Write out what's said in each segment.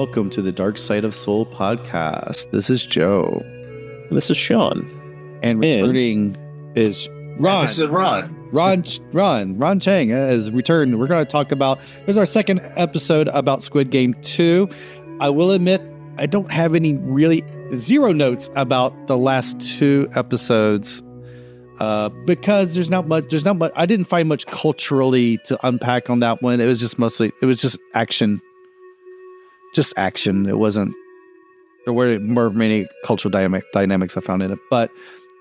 welcome to the Dark Side of Soul podcast. This is Joe. And this is Shawn. And returning is Ron. This is Ron. Ron Chang has returned. We're going to talk about, this is our second episode about Squid Game 2. I will admit, I don't have any zero notes about the last two episodes because there's not much, I didn't find much culturally to unpack on that one. It was just action. Just action. There weren't many cultural dynamics I found in it. But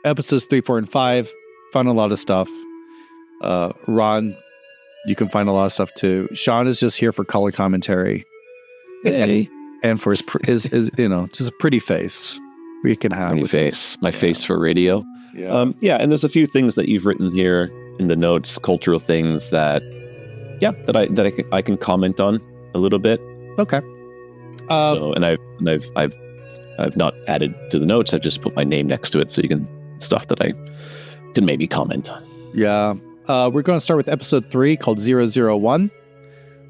episodes 3, 4, and 5 found a lot of stuff. Ron, you can find a lot of stuff too. Shawn is just here for color commentary. Hey. And for his just a pretty face we can have. My face for radio. Yeah. And there's a few things that you've written here in the notes, cultural things that I can comment on a little bit. Okay. I've not added to the notes. I've just put my name next to it, so you can stuff that I can maybe comment on. Yeah. We're going to start with episode 3 called 001,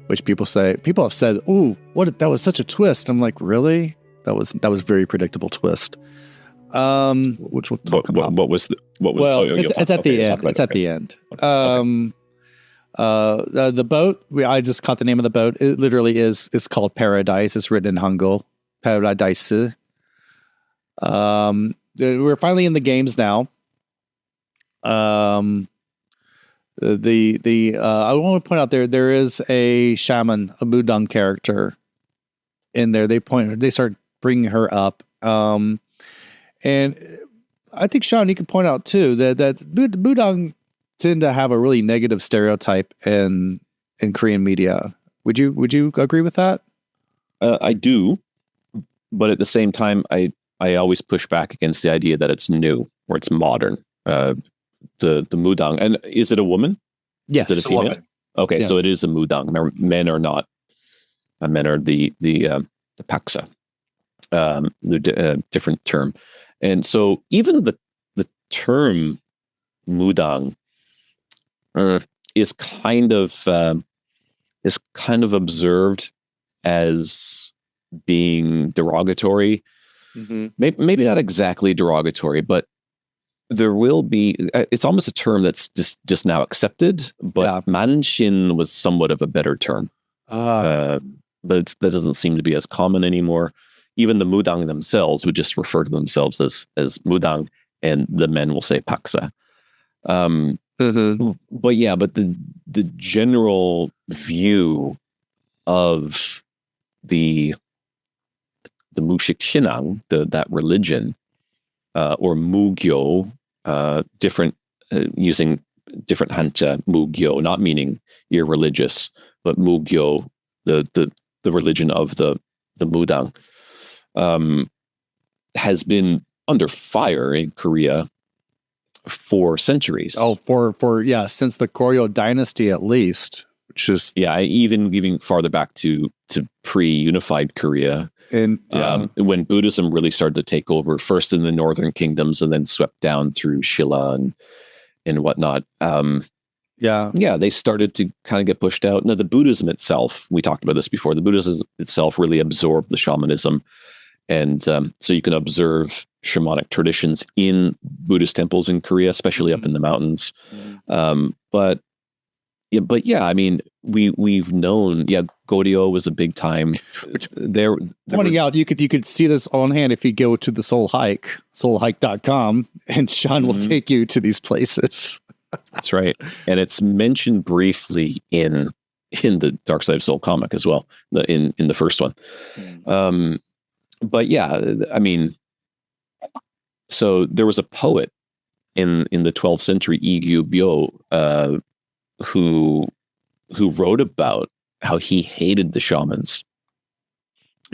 which people have said, "Ooh, that was such a twist." I'm like, really? That was very predictable twist. Which we'll talk about. It's at the end. It's at the end. The boat. I just caught the name of the boat. It literally is. It's called Paradise. It's written in Hangul. Paradise. We're finally in the games now. I want to point out there is a shaman, a Mudang character in there. They start bringing her up. And I think, Shawn, you can point out too that Mudang tend to have a really negative stereotype in Korean media. Would you agree with that? I do, but at the same time, I always push back against the idea that it's new or it's modern. The Mudang, and is it a woman? Yes, is it a female? Woman. Okay, yes. So it is a Mudang. Men are not. Men are the paksa, the different term, and so even the term Mudang is kind of observed as being derogatory. Mm-hmm. Maybe not exactly derogatory, but there will be. It's almost a term that's just now accepted. But Manshin was somewhat of a better term. But that doesn't seem to be as common anymore. Even the Mudang themselves would just refer to themselves as Mudang, and the men will say paksa. Mm-hmm. But the general view of the Mushik Shinang, that religion, or Mugyo, different using different Hanja, Mugyo, not meaning you're religious, but Mugyo, the religion of the Mudang, has been under fire in Korea for centuries. Since the Goryeo dynasty at least, which is even farther back to pre-unified Korea, and when Buddhism really started to take over, first in the northern kingdoms and then swept down through Shilla and whatnot. They started to kind of get pushed out. Now, the Buddhism itself, we talked about this before, the Buddhism itself really absorbed the shamanism. And so you can observe shamanic traditions in Buddhist temples in Korea, especially up in the mountains. But I mean, we've known, Goryeo was a big time. Pointing out, you could see this on hand if you go to the Seoul Hike, seoulhike.com, and Shawn will take you to these places. That's right. And it's mentioned briefly in the Dark Side of Soul comic as well, in the first one. But I mean, so there was a poet in the 12th century, Lee Gyu-byo, who wrote about how he hated the shamans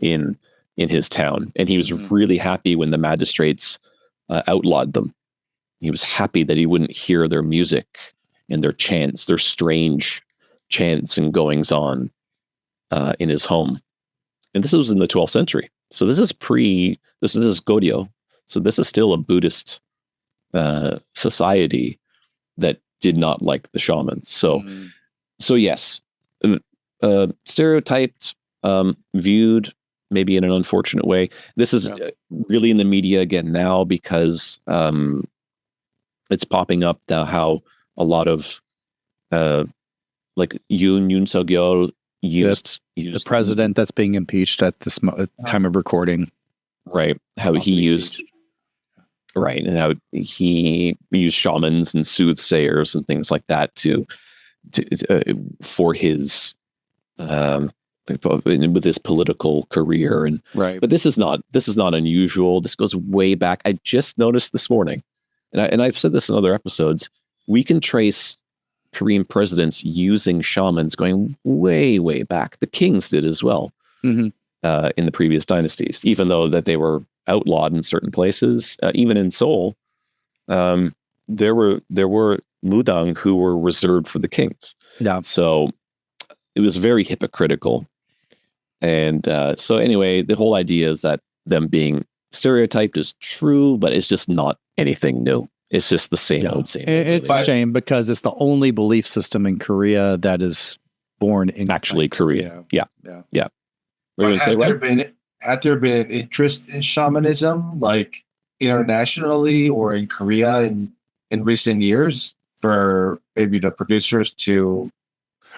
in his town, and he was really happy when the magistrates outlawed them. He was happy that he wouldn't hear their music and their chants, their strange chants and goings on in his home. And this was in the 12th century. So this is this is Goryeo. So this is still a Buddhist society that did not like the shamans. So yes, stereotyped, viewed maybe in an unfortunate way. This is really in the media again now because it's popping up now how a lot of like Yoon Suk-yeol used the president that's being impeached at this time of recording. Right. How he used right. And how he used shamans and soothsayers and things like that to for his with his political career. And right. But this is not unusual. This goes way back. I just noticed this morning, and I've said this in other episodes, we can trace Korean presidents using shamans going way, way back. The kings did as well in the previous dynasties, even though that they were outlawed in certain places. Even in Seoul, there were Mudang who were reserved for the kings. Yeah. So it was very hypocritical. And so anyway, the whole idea is that them being stereotyped is true, but it's just not anything new. It's just the same old, same old. It's a shame because it's the only belief system in Korea that is born in actually Korea. Yeah. But had there been an interest in shamanism, like internationally or in Korea in recent years, for maybe the producers to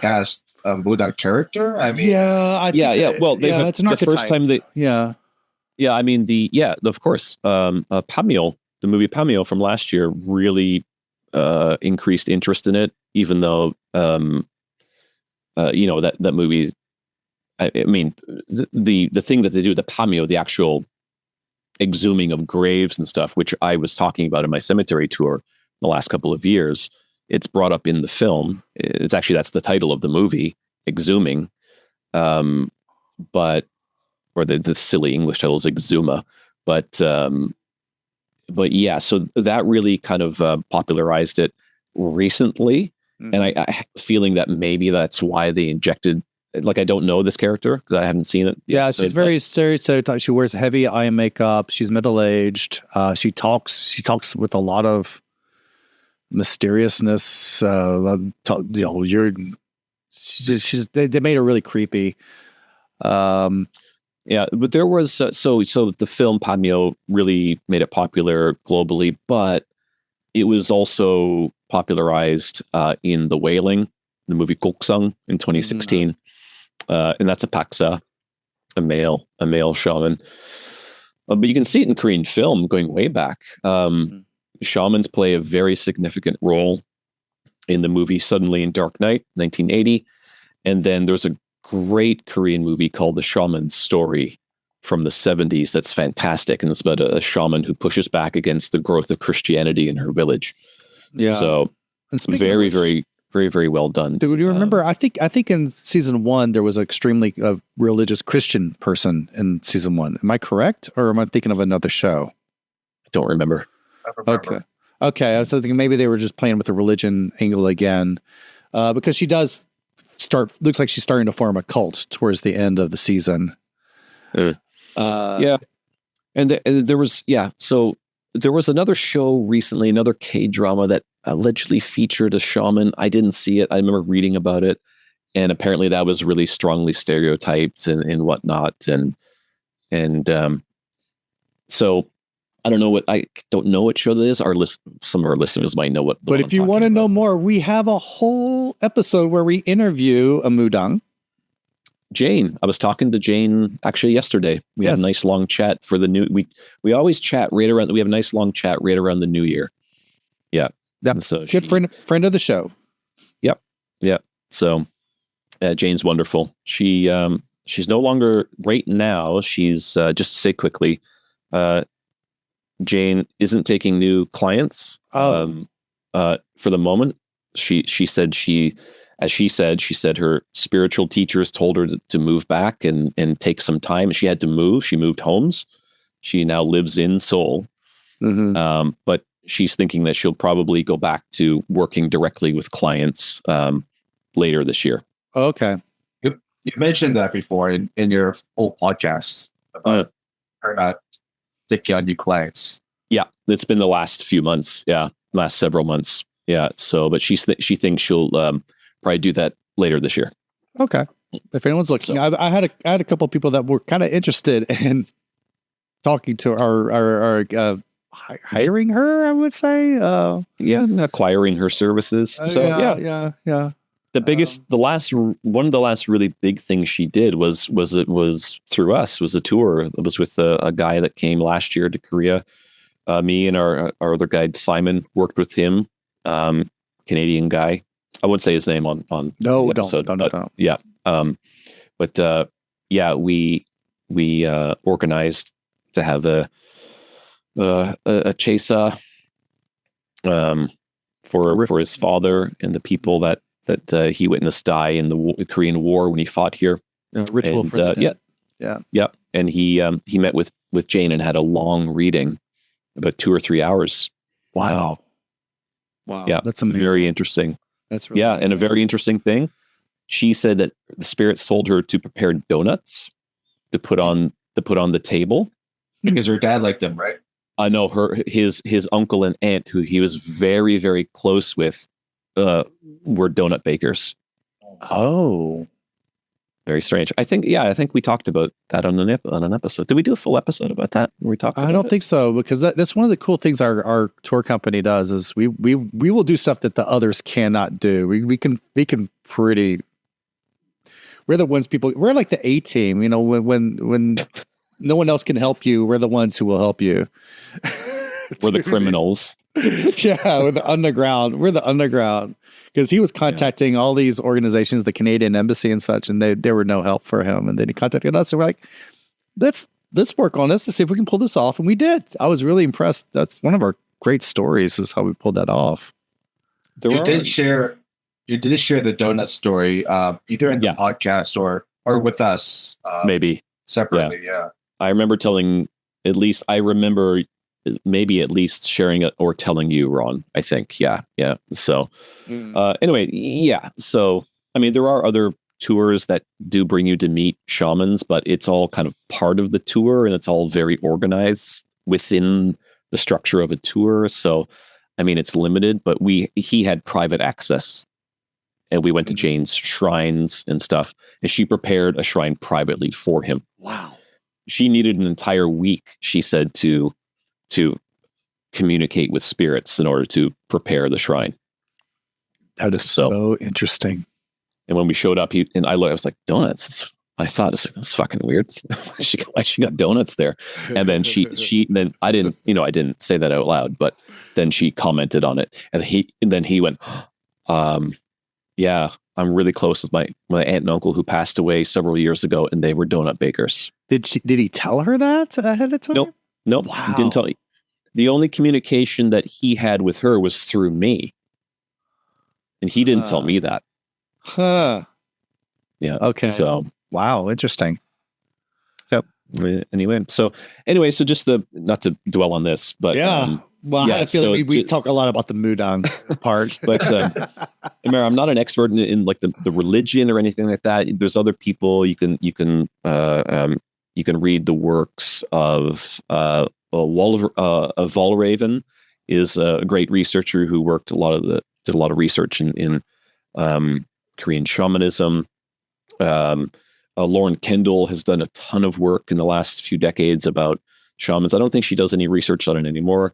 cast a Mudang character? I mean, Well, it's an archetype. The first time I mean of course, Pamyo. The movie Pamyo from last year really increased interest in it, even though, that movie, I mean, the thing that they do, the Pamyo, the actual exhuming of graves and stuff, which I was talking about in my cemetery tour the last couple of years, it's brought up in the film. It's actually, that's the title of the movie, Exhuming. Or the silly English title is Exhuma. But yeah, so that really kind of popularized it recently. And I have a feeling that maybe that's why they injected, like, I don't know this character because I haven't seen it. Yeah, she's very stereotyped. She wears heavy eye makeup. She's middle-aged. She talks with a lot of mysteriousness. They made her really creepy. Yeah, but there was so the film Pamyo really made it popular globally, but it was also popularized in The Wailing, the movie Goksang in 2016, and that's a paksa, a male shaman. But you can see it in Korean film going way back. Shamans play a very significant role in the movie Suddenly in Dark Night, 1980, and then there's a great Korean movie called The Shaman's Story from the 70s that's fantastic, and it's about a shaman who pushes back against the growth of Christianity in her village. Yeah. So it's very, very, very, very well done. Do you remember? I think in season 1 there was an extremely religious Christian person in season 1. Am I correct, or am I thinking of another show? Don't remember. Okay. I was thinking maybe they were just playing with the religion angle again, because she does looks like she's starting to form a cult towards the end of the season. And there was so there was another show recently, another K-drama that allegedly featured a shaman. I didn't see it. I remember reading about it, and apparently that was really strongly stereotyped and whatnot. And so I don't know what show that is. Some of our listeners might know what. But if you want to know more, we have a whole episode where we interview a Mudang. Jane. I was talking to Jane actually yesterday. We had a nice long chat for the new. We always chat right around. We have a nice long chat right around the new year. Yeah. So good friend of the show. Yep. So Jane's wonderful. She's no longer right now. She's just to say quickly. Jane isn't taking new clients for the moment. She said her spiritual teachers told her to move back and take some time. She had to move. She moved homes. She now lives in Seoul. But she's thinking that she'll probably go back to working directly with clients later this year. Okay. You mentioned that before in your whole podcast about her not taking on new clients. Yeah, it's been the last few months. Yeah, last several months. Yeah. So, but she thinks she'll probably do that later this year. Okay. If anyone's looking, I had a couple of people that were kind of interested in talking to our hiring her, I would say. Acquiring her services. So yeah. One of the last really big things she did was through us, was a tour. It was with a guy that came last year to Korea. Me and our other guide Simon worked with him. Canadian guy. I wouldn't say his name on no, the episode, don't. Yeah. We organized to have a chesa for his father and the people that he witnessed die in the Korean War when he fought here. Ritual and, for the dead. Yeah. And he met with Jane and had a long reading, about 2 or 3 hours. Wow. Yeah, that's amazing. Very interesting. That's really amazing. And a very interesting thing. She said that the spirits told her to prepare donuts to put on the table because her dad liked them, right? I know his uncle and aunt, who he was very, very close with, were donut bakers. Oh, very strange. I think we talked about that on an episode. Did we do a full episode about that? We talked. I don't think so, because that's one of the cool things our tour company does is we will do stuff that the others cannot do. We can pretty. We're the ones we're like the A team, when no one else can help you, we're the ones who will help you. We're the criminals. Yeah, we're the underground. Because he was contacting all these organizations, the Canadian embassy and such, and they were no help for him. And then he contacted us, and we're like, let's work on this to see if we can pull this off. And we did. I was really impressed. That's one of our great stories, is how we pulled that off. You did share the donut story, either in the podcast or with us, maybe separately. Yeah. I remember maybe at least sharing it or telling you, Ron, I think. Yeah. So anyway, yeah. So, I mean, there are other tours that do bring you to meet shamans, but it's all kind of part of the tour, and it's all very organized within the structure of a tour. So, I mean, it's limited, but he had private access, and we went to Jane's shrines and stuff, and she prepared a shrine privately for him. Wow. She needed an entire week, she said, to communicate with spirits in order to prepare the shrine. That is so interesting. And when we showed up, I was like, donuts. I thought it's fucking weird. Why she got donuts there? And then then I didn't say that out loud, but then she commented on it, and then he went, yeah, I'm really close with my aunt and uncle who passed away several years ago, and they were donut bakers. Did he tell her that ahead of time? Nope. Wow. He didn't tell me. The only communication that he had with her was through me, and he didn't tell me that. Huh. Yeah. Okay. So wow, interesting. Yep. Anyway, so just not to dwell on this, but I feel like we talk a lot about the Mudang part, but remember, I'm not an expert in like the religion or anything like that. There's other people you can read the works of Valraven is a great researcher who did a lot of research in Korean shamanism. Lauren Kendall has done a ton of work in the last few decades about shamans. I don't think she does any research on it anymore,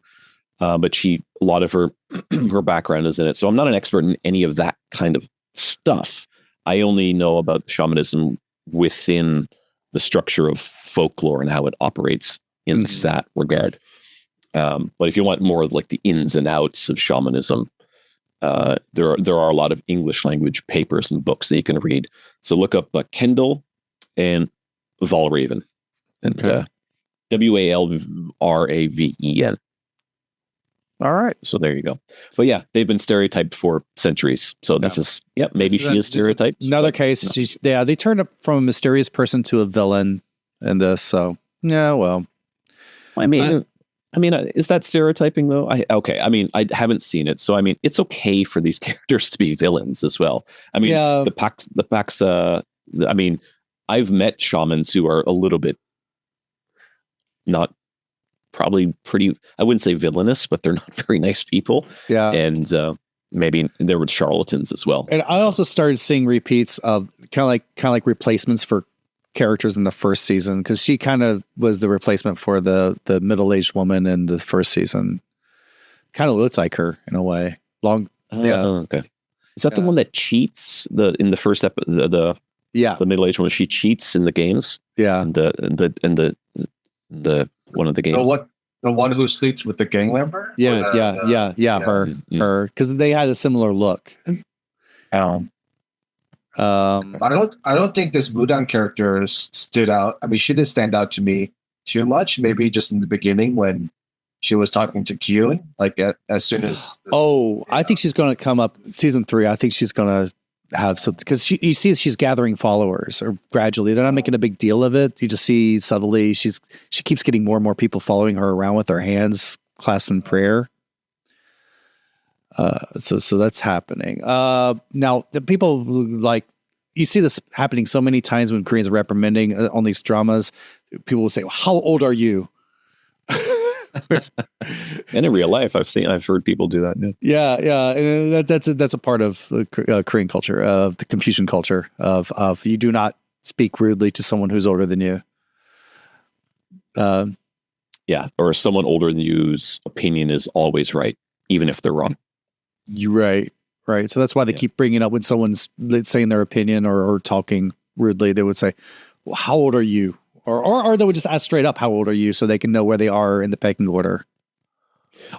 but a lot of her her background is in it. So I'm not an expert in any of that kind of stuff. I only know about shamanism within the structure of folklore and how it operates in that regard. But if you want more of like the ins and outs of shamanism, there are a lot of English language papers and books that you can read. So look up Kendall and Valraven, and Walraven. All right. So there you go. But yeah, they've been stereotyped for centuries. So this is maybe she is stereotyped. Another case. They turned up from a mysterious person to a villain in this. So yeah, well, I mean, is that stereotyping though? I haven't seen it, so I mean, it's okay for these characters to be villains as well. I mean, the packs. I mean, I've met shamans who are a little bit not probably pretty. I wouldn't say villainous, but they're not very nice people. Yeah, and maybe there were charlatans as well. And I also started seeing repeats of kind of like replacements for characters in the first season, because she kind of was the replacement for the middle-aged woman in the first season. Kind of looks like her in a way. Okay. Is that the one that cheats in the first episode? The middle-aged one, she cheats in the games. Yeah, and the one of the games. The one who sleeps with the gang member? Her, because they had a similar look. I don't think this Mudang character stood out. I mean, she didn't stand out to me too much. Maybe just in the beginning when she was talking to Kyun, like as soon as. I think she's going to come up season 3. I think she's going to have something, because you see she's gathering followers, or gradually. They're not making a big deal of it. You just see subtly she keeps getting more and more people following her around with their hands clasped in prayer. So that's happening. Now the people like, you see this happening so many times when Koreans are reprimanding on these dramas. People will say, well, "How old are you?" And in real life, I've heard people do that. Yeah, and that's a part of the Korean culture, of the Confucian culture of you do not speak rudely to someone who's older than you. Or someone older than you's opinion is always right, even if they're wrong. You're right. So that's why they keep bringing up when someone's saying their opinion or talking rudely. They would say, well, "How old are you?" Or they would just ask straight up, "How old are you?" so they can know where they are in the pecking order.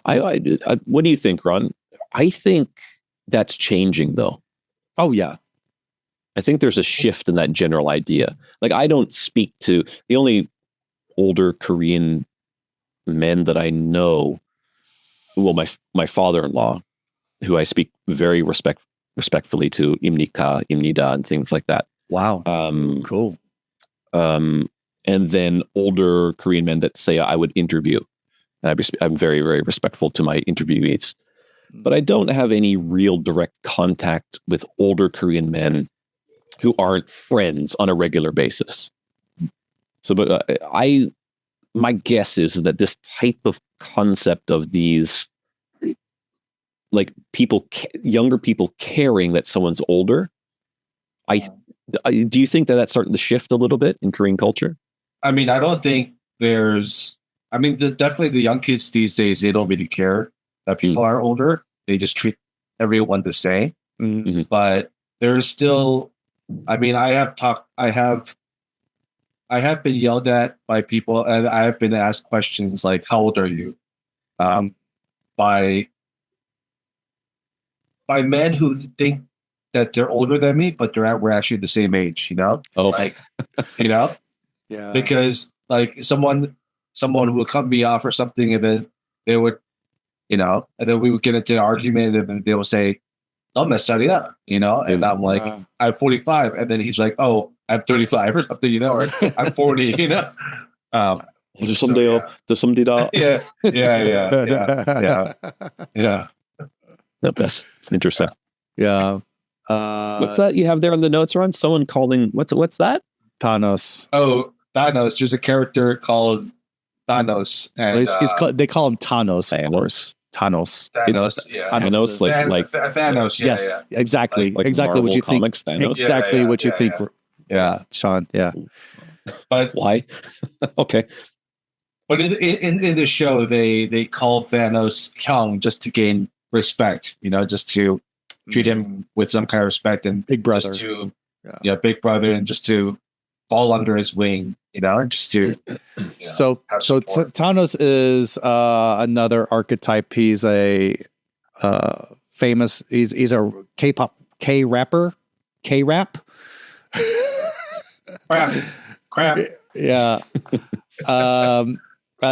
What do you think, Ron? I think that's changing, though. Oh, yeah. I think there's a shift in that general idea. Like, I don't speak to the only older Korean men that I know. Well, my father-in-law, who I speak very respectfully to, imnika, imnida, and things like that. Wow. Cool. And then older Korean men that say I would interview. I'm very, very respectful to my interviewees. But I don't have any real direct contact with older Korean men who aren't friends on a regular basis. So, but my guess is that this type of concept of these, like younger people caring that someone's older, do you think that that's starting to shift a little bit in Korean culture? I mean, I don't think definitely the young kids these days, they don't really care that people are older. They just treat everyone the same. Mm-hmm. But there's still, I mean, I have been yelled at by people, and I have been asked questions like, "How old are you?" By men who think that they're older than me, but we're actually the same age, you know? Oh, like, you know? Yeah. Because like someone would cut me off or something, and then they would, and then we would get into an argument, and then they would say, "Oh, Cecilia," and I'm like, "I'm 45," and then he's like, "Oh, I'm 35 or something, or I'm 40, Yeah. That's interesting. Yeah. What's that you have there on the notes, Ron? Someone calling, what's that? Thanos. Oh, Thanos. There's a character called Thanos. And, they call him Thanos, of course. Thanos. Thanos, like Thanos. Yeah, yes, yeah. exactly. Like exactly what you comics, think. Thanos? Exactly what you think. Yeah, Shawn. Yeah. But why? Okay. But in the show, they call Thanos Hyung just to gain respect, just to treat him with some kind of respect, and big brother, just to big brother, and just to fall under his wing, and just to so Thanos is another archetype. He's a famous. He's a K-pop K-rapper. K-rap. Crap. Yeah.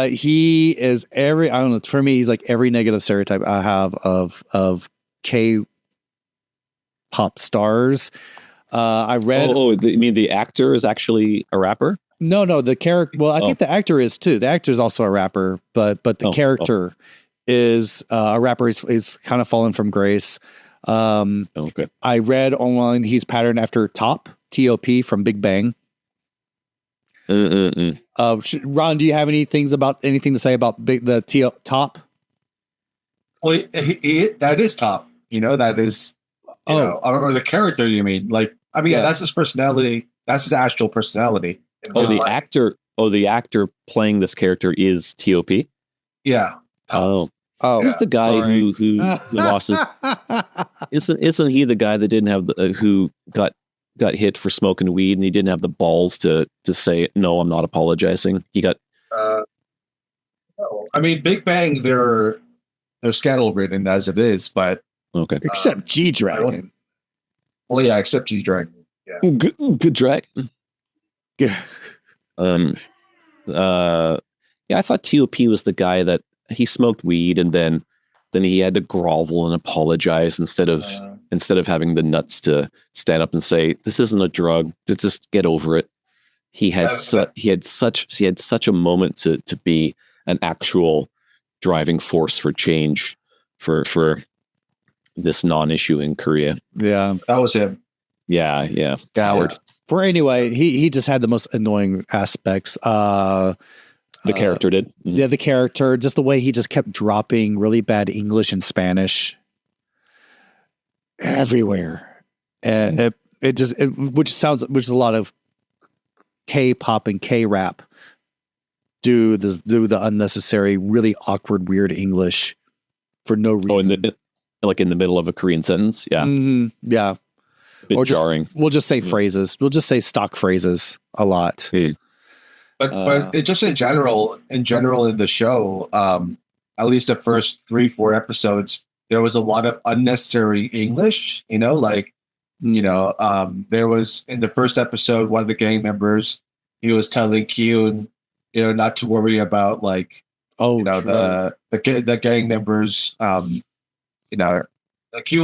He is I don't know. For me, he's like every negative stereotype I have of K-pop stars. I read. Oh, you mean the actor is actually a rapper? No, the character. Well, I think the actor is too. The actor is also a rapper, but the character is a rapper. He's kind of fallen from grace. Okay. I read online he's patterned after T.O.P from Big Bang. Ron, do you have anything to say about the T.O.P? Well, that is Top. that is, or the character, you mean? Like, I mean, that's his personality. That's his actual personality. The actor playing this character is T.O.P. Yeah. Who's the guy who lost it? Isn't he the guy that didn't have who got hit for smoking weed and he didn't have the balls to say, no, I'm not apologizing? He got. No. I mean, Big Bang, they're scandal ridden as it is, but okay, except G Dragon. Well, yeah, except G Dragon. Yeah, good dragon. Yeah. I thought T.O.P. was the guy that he smoked weed and then he had to grovel and apologize instead of having the nuts to stand up and say, this isn't a drug, just get over it. He had such a moment to be an actual driving force for change for this non-issue in Korea. Yeah, that was him. Yeah, coward. For anyway, he just had the most annoying aspects. The character did. Mm-hmm. Yeah, the character, just the way he just kept dropping really bad English and Spanish everywhere, and which is a lot of K-pop and K-rap do the unnecessary, really awkward, weird English for no reason. Like in the middle of a Korean sentence. Yeah, yeah. Bit jarring. We'll just say phrases. We'll just say stock phrases a lot. But just in general in the show, at least the first 3-4 episodes, there was a lot of unnecessary English. There was in the first episode, one of the gang members, he was telling Kyun, not to worry about the gang members. Kyun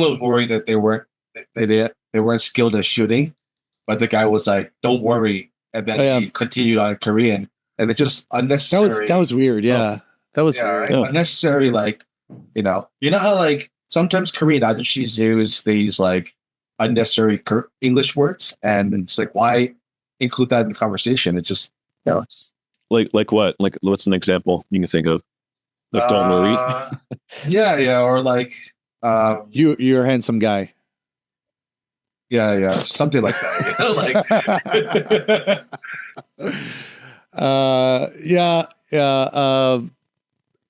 was worried that they weren't skilled at shooting, but the guy was like, "Don't worry," and then he continued on Korean, and it's just unnecessary. That was weird. Yeah, that was weird. Right? Unnecessary. How sometimes Korean agencies use these unnecessary English words, and it's like, why include that in the conversation? It's just like what? Like what's an example you can think of? Like don't worry. Or you're a handsome guy. Yeah, something like that.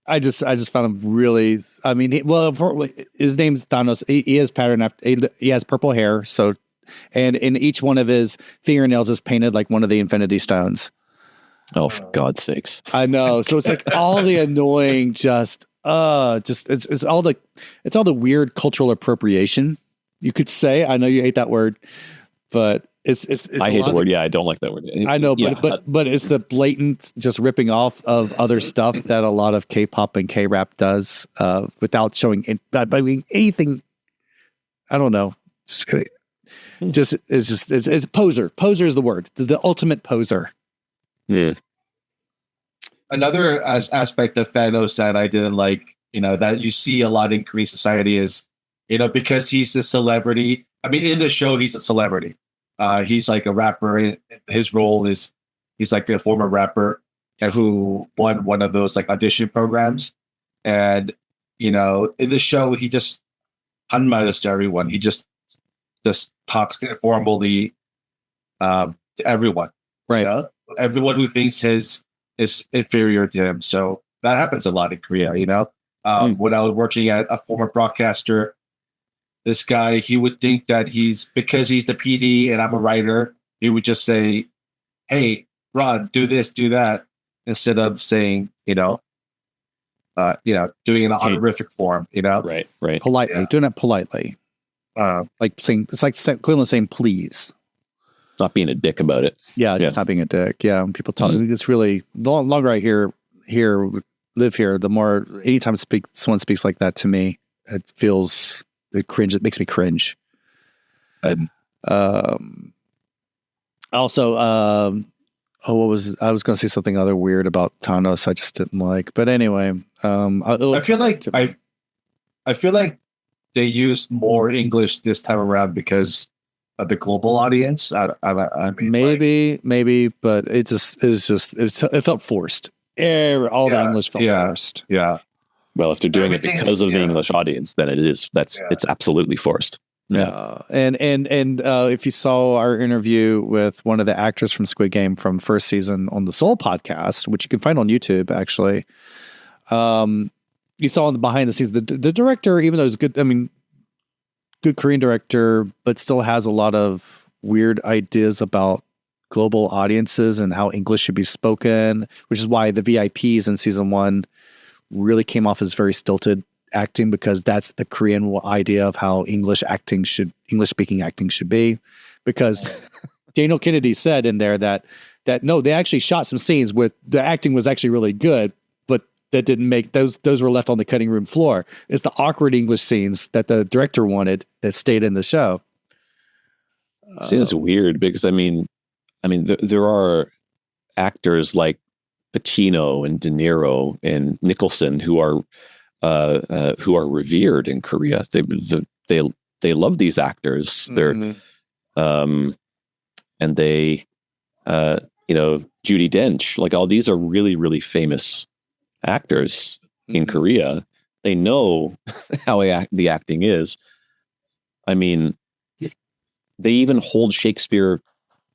I just found him really. I mean, his name's Thanos. He has pattern after. He has purple hair. So, and in each one of his fingernails is painted like one of the Infinity Stones. Oh, for God's sakes! I know. So it's like all the annoying, it's all the weird cultural appropriation. You could say, I know you hate that word, but it's I hate the word. Yeah, I don't like that word. I know, but it's the blatant just ripping off of other stuff that a lot of K-pop and K-rap does without showing anything. I don't know. It's poser. Poser is the word. The ultimate poser. Yeah. Another aspect of Thanos that I didn't like, that you see a lot in Korean society is, because he's a celebrity. I mean, in the show, he's a celebrity. He's like a rapper. His role is he's like a former rapper who won one of those audition programs. And, in the show, he just hanmaras to everyone. He just talks informally to everyone. Right. Everyone who thinks is inferior to him. So that happens a lot in Korea, When I was working at a former broadcaster, this guy, he would think that because he's the PD and I'm a writer, he would just say, "Hey, Ron, do this, do that," instead of saying, doing it in a honorific form, Right. Politely, doing it politely. Saying, it's like equivalent saying please. Not being a dick about it. Yeah, just not being a dick. Yeah, when people talk, it's really, the longer I live here, the more, anytime someone speaks like that to me, it makes me cringe. And also, I was going to say something other weird about Thanos I just didn't like. But anyway, I feel like they used more English this time around because of the global audience. I mean, maybe, but it felt forced. The English felt forced. Yeah. Well, if they're doing it because of the English audience, then it's absolutely forced. Yeah. And if you saw our interview with one of the actors from Squid Game from first season on the Seoul podcast, which you can find on YouTube, actually, you saw in the behind the scenes, the director, even though he's good, I mean, good Korean director, but still has a lot of weird ideas about global audiences and how English should be spoken, which is why the VIPs in season 1 really came off as very stilted acting, because that's the Korean idea of how English speaking acting should be. Because Daniel Kennedy said in there that no, they actually shot some scenes with the acting was actually really good, but that didn't make those were left on the cutting room floor. It's the awkward English scenes that the director wanted that stayed in the show. See, it's weird because I mean, there are actors like Pacino and De Niro and Nicholson who are revered in Korea. They love these actors. They're and they Judi Dench, like all these are really, really famous actors in Korea. They know how the acting is. I mean, they even hold Shakespeare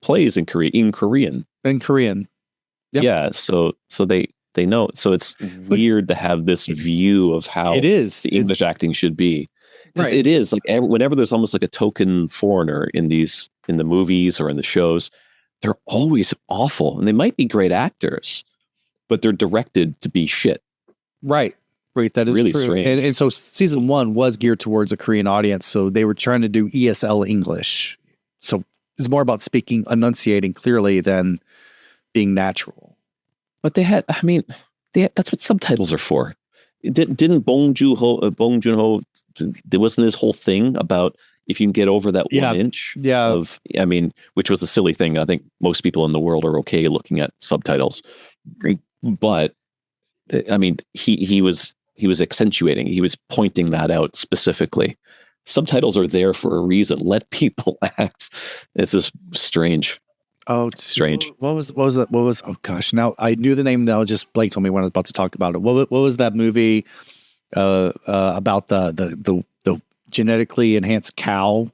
plays in Korean. Yep. Yeah. So they know. So it's weird to have this view of how the English acting should be. Right. It is like whenever there's almost like a token foreigner in the movies or in the shows, they're always awful, and they might be great actors, but they're directed to be shit. Right. That is really true. Strange. And so season 1 was geared towards a Korean audience, so they were trying to do ESL English. So it's more about enunciating clearly than being natural. But that's what subtitles are for. Didn't Bong Joon-ho, there wasn't this whole thing about if you can get over that 1 inch which was a silly thing. I think most people in the world are okay looking at subtitles, but I mean, he was accentuating, he was pointing that out specifically. Subtitles are there for a reason. Let people act. It's just strange. Oh, strange. What was that? Oh gosh, now I knew the name. Now just Blake told me when I was about to talk about it. What was that movie about the genetically enhanced cow?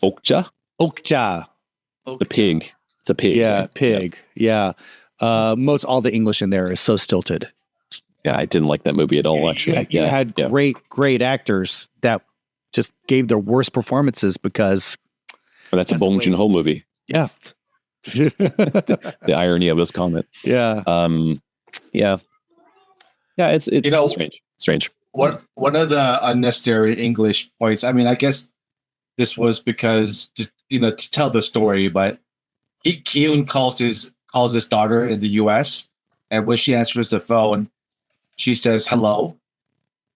Okja. The pig. It's a pig. Yeah, pig. Yeah. Most all the English in there is so stilted. Yeah, I didn't like that movie at all, actually. You had great actors that just gave their worst performances because... that's a Bong Joon-ho movie. Yeah. The irony of his comment. Yeah. Yeah, it's strange. One of the unnecessary English points, I mean, I guess this was because, to tell the story, but Ki-eun calls his daughter in the U.S., and when she answers the phone, she says, "Hello,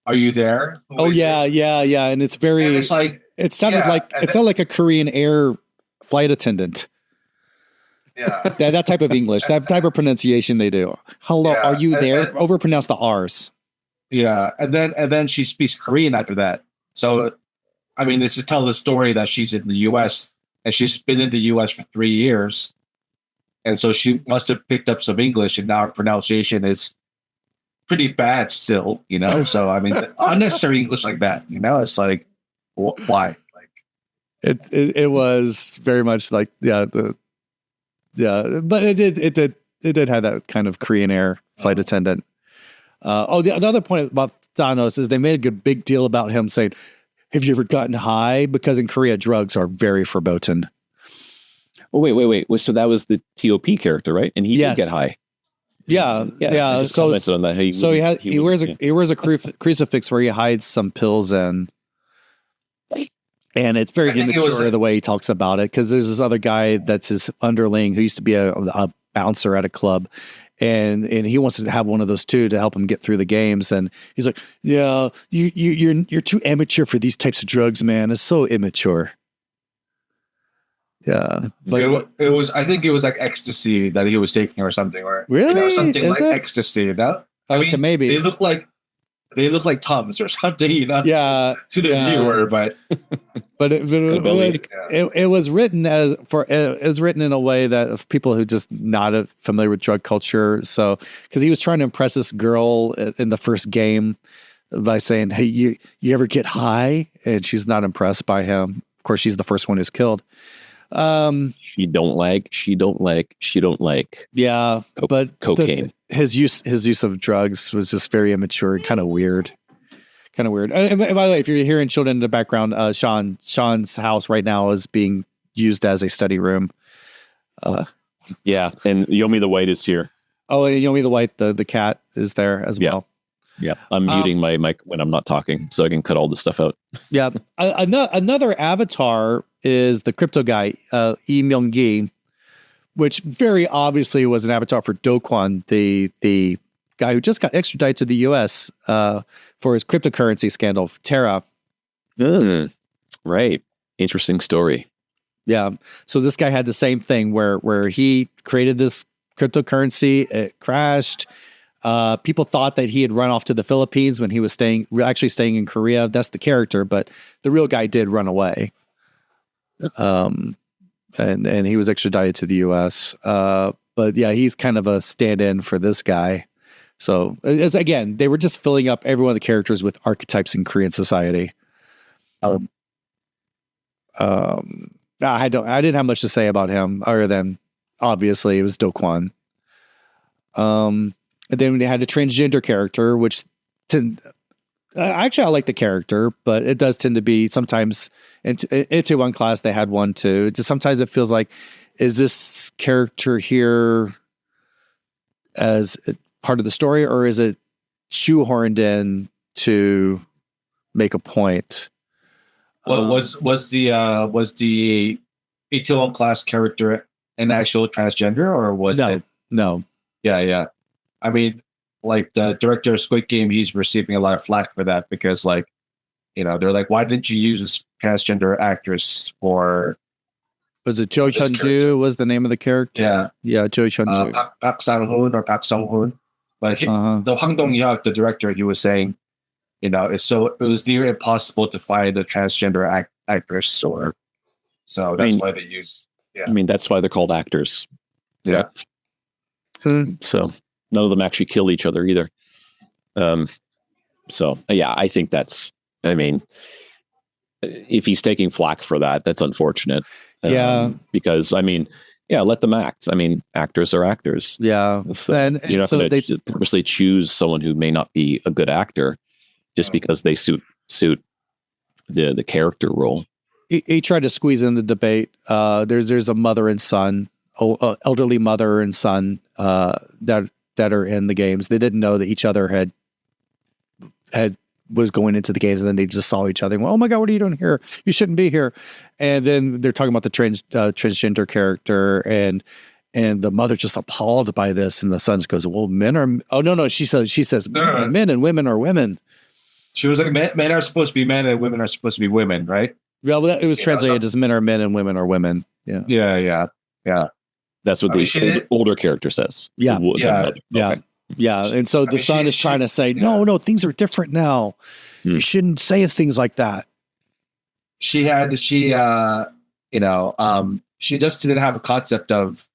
are you there?" Yeah. And it's very. And it's like it sounded like a Korean Air flight attendant. Yeah, that type of English, that type of pronunciation they do. Hello, are you there? Overpronounce the R's. Yeah, and then she speaks Korean after that. So, I mean, it's to tell the story that she's in the U.S. and she's been in the U.S. for 3 years, and so she must have picked up some English, and now her pronunciation is pretty bad still, So I mean, unnecessary English like that, it's like, why? Like, it was very much like but it did have that kind of Korean Air flight attendant. The other point about Thanos is they made a big deal about him saying, "Have you ever gotten high?" Because in Korea, drugs are very verboten. Oh wait! So that was the T.O.P. character, right? And he did get high. Yeah. So he wears a crucifix where he hides some pills in, and it's very immature the way he talks about it. Because there's this other guy that's his underling who used to be a bouncer at a club, and he wants to have one of those too to help him get through the games. And he's like, "Yeah, you're too amateur for these types of drugs, man. It's so immature." Yeah, but it was. I think it was like ecstasy that he was taking, or something, or really something like ecstasy. I mean, maybe they look like Tums or something. Yeah, to the viewer, but But it was written it was written in a way that of people who just not familiar with drug culture. So because he was trying to impress this girl in the first game by saying, "Hey, you ever get high?" And she's not impressed by him. Of course, she's the first one who's killed. She don't like. Yeah, but cocaine. His use of drugs was just very immature and kind of weird. And by the way, if you're hearing children in the background, Shawn's house right now is being used as a study room. Yeah, and Yomi the White is here. Oh, and Yomi the White, the cat is there as well. Yeah, I'm muting my mic when I'm not talking, so I can cut all this stuff out. Yeah, another avatar is the crypto guy, Lee Myung-gi, which very obviously was an avatar for Do Kwon, the guy who just got extradited to the U.S. For his cryptocurrency scandal, Terra. Right. Interesting story. Yeah. So this guy had the same thing where he created this cryptocurrency. It crashed. People thought that he had run off to the Philippines when he was actually staying in Korea. That's the character, but the real guy did run away. And he was extradited to the U.S. But yeah, he's kind of a stand-in for this guy. So again, they were just filling up every one of the characters with archetypes in Korean society. I didn't have much to say about him other than obviously it was Do Kwon. And then they had a transgender character, which actually I like the character, but it does tend to be sometimes into one class they had one too. Just sometimes it feels like, is this character here as part of the story, or is it shoehorned in to make a point? Well, was the Itaewon class character an actual transgender, or was it? No. Yeah. I mean, like the director of Squid Game, he's receiving a lot of flack for that because, like, they're like, why didn't you use a transgender actress for? Was it Jo Chun-ju was the name of the character? Yeah, Jo Chun-ju. Park Sang-hoon or Park Sung-hoon. But the Hwang Dong-hyuk, the director, he was saying, it was near impossible to find a transgender actress, so that's why they use. Yeah, I mean that's why they're called actors. Yeah. So none of them actually kill each other either. So yeah, I think that's. I mean, if he's taking flack for that, that's unfortunate. Because I mean. Yeah, let them act. I mean, actors are actors. Yeah, and you're not going to purposely choose someone who may not be a good actor just because they suit the character role. He tried to squeeze in the debate. There's a mother and son, elderly mother and son that are in the games. They didn't know that each other was going into the games, and then they just saw each other and went, "Oh my God, what are you doing here? You shouldn't be here." And then they're talking about the transgender character, and the mother's just appalled by this, and the son goes, "Well, men are." Oh no, she says men and women are women. She was like, "Men are supposed to be men, and women are supposed to be women," right? Well, it was translated as men are men and women are women. Yeah. That's what the older character says. Yeah. Okay. Yeah, and so the son is trying to say, no, things are different now. You shouldn't say things like that. She just didn't have a concept of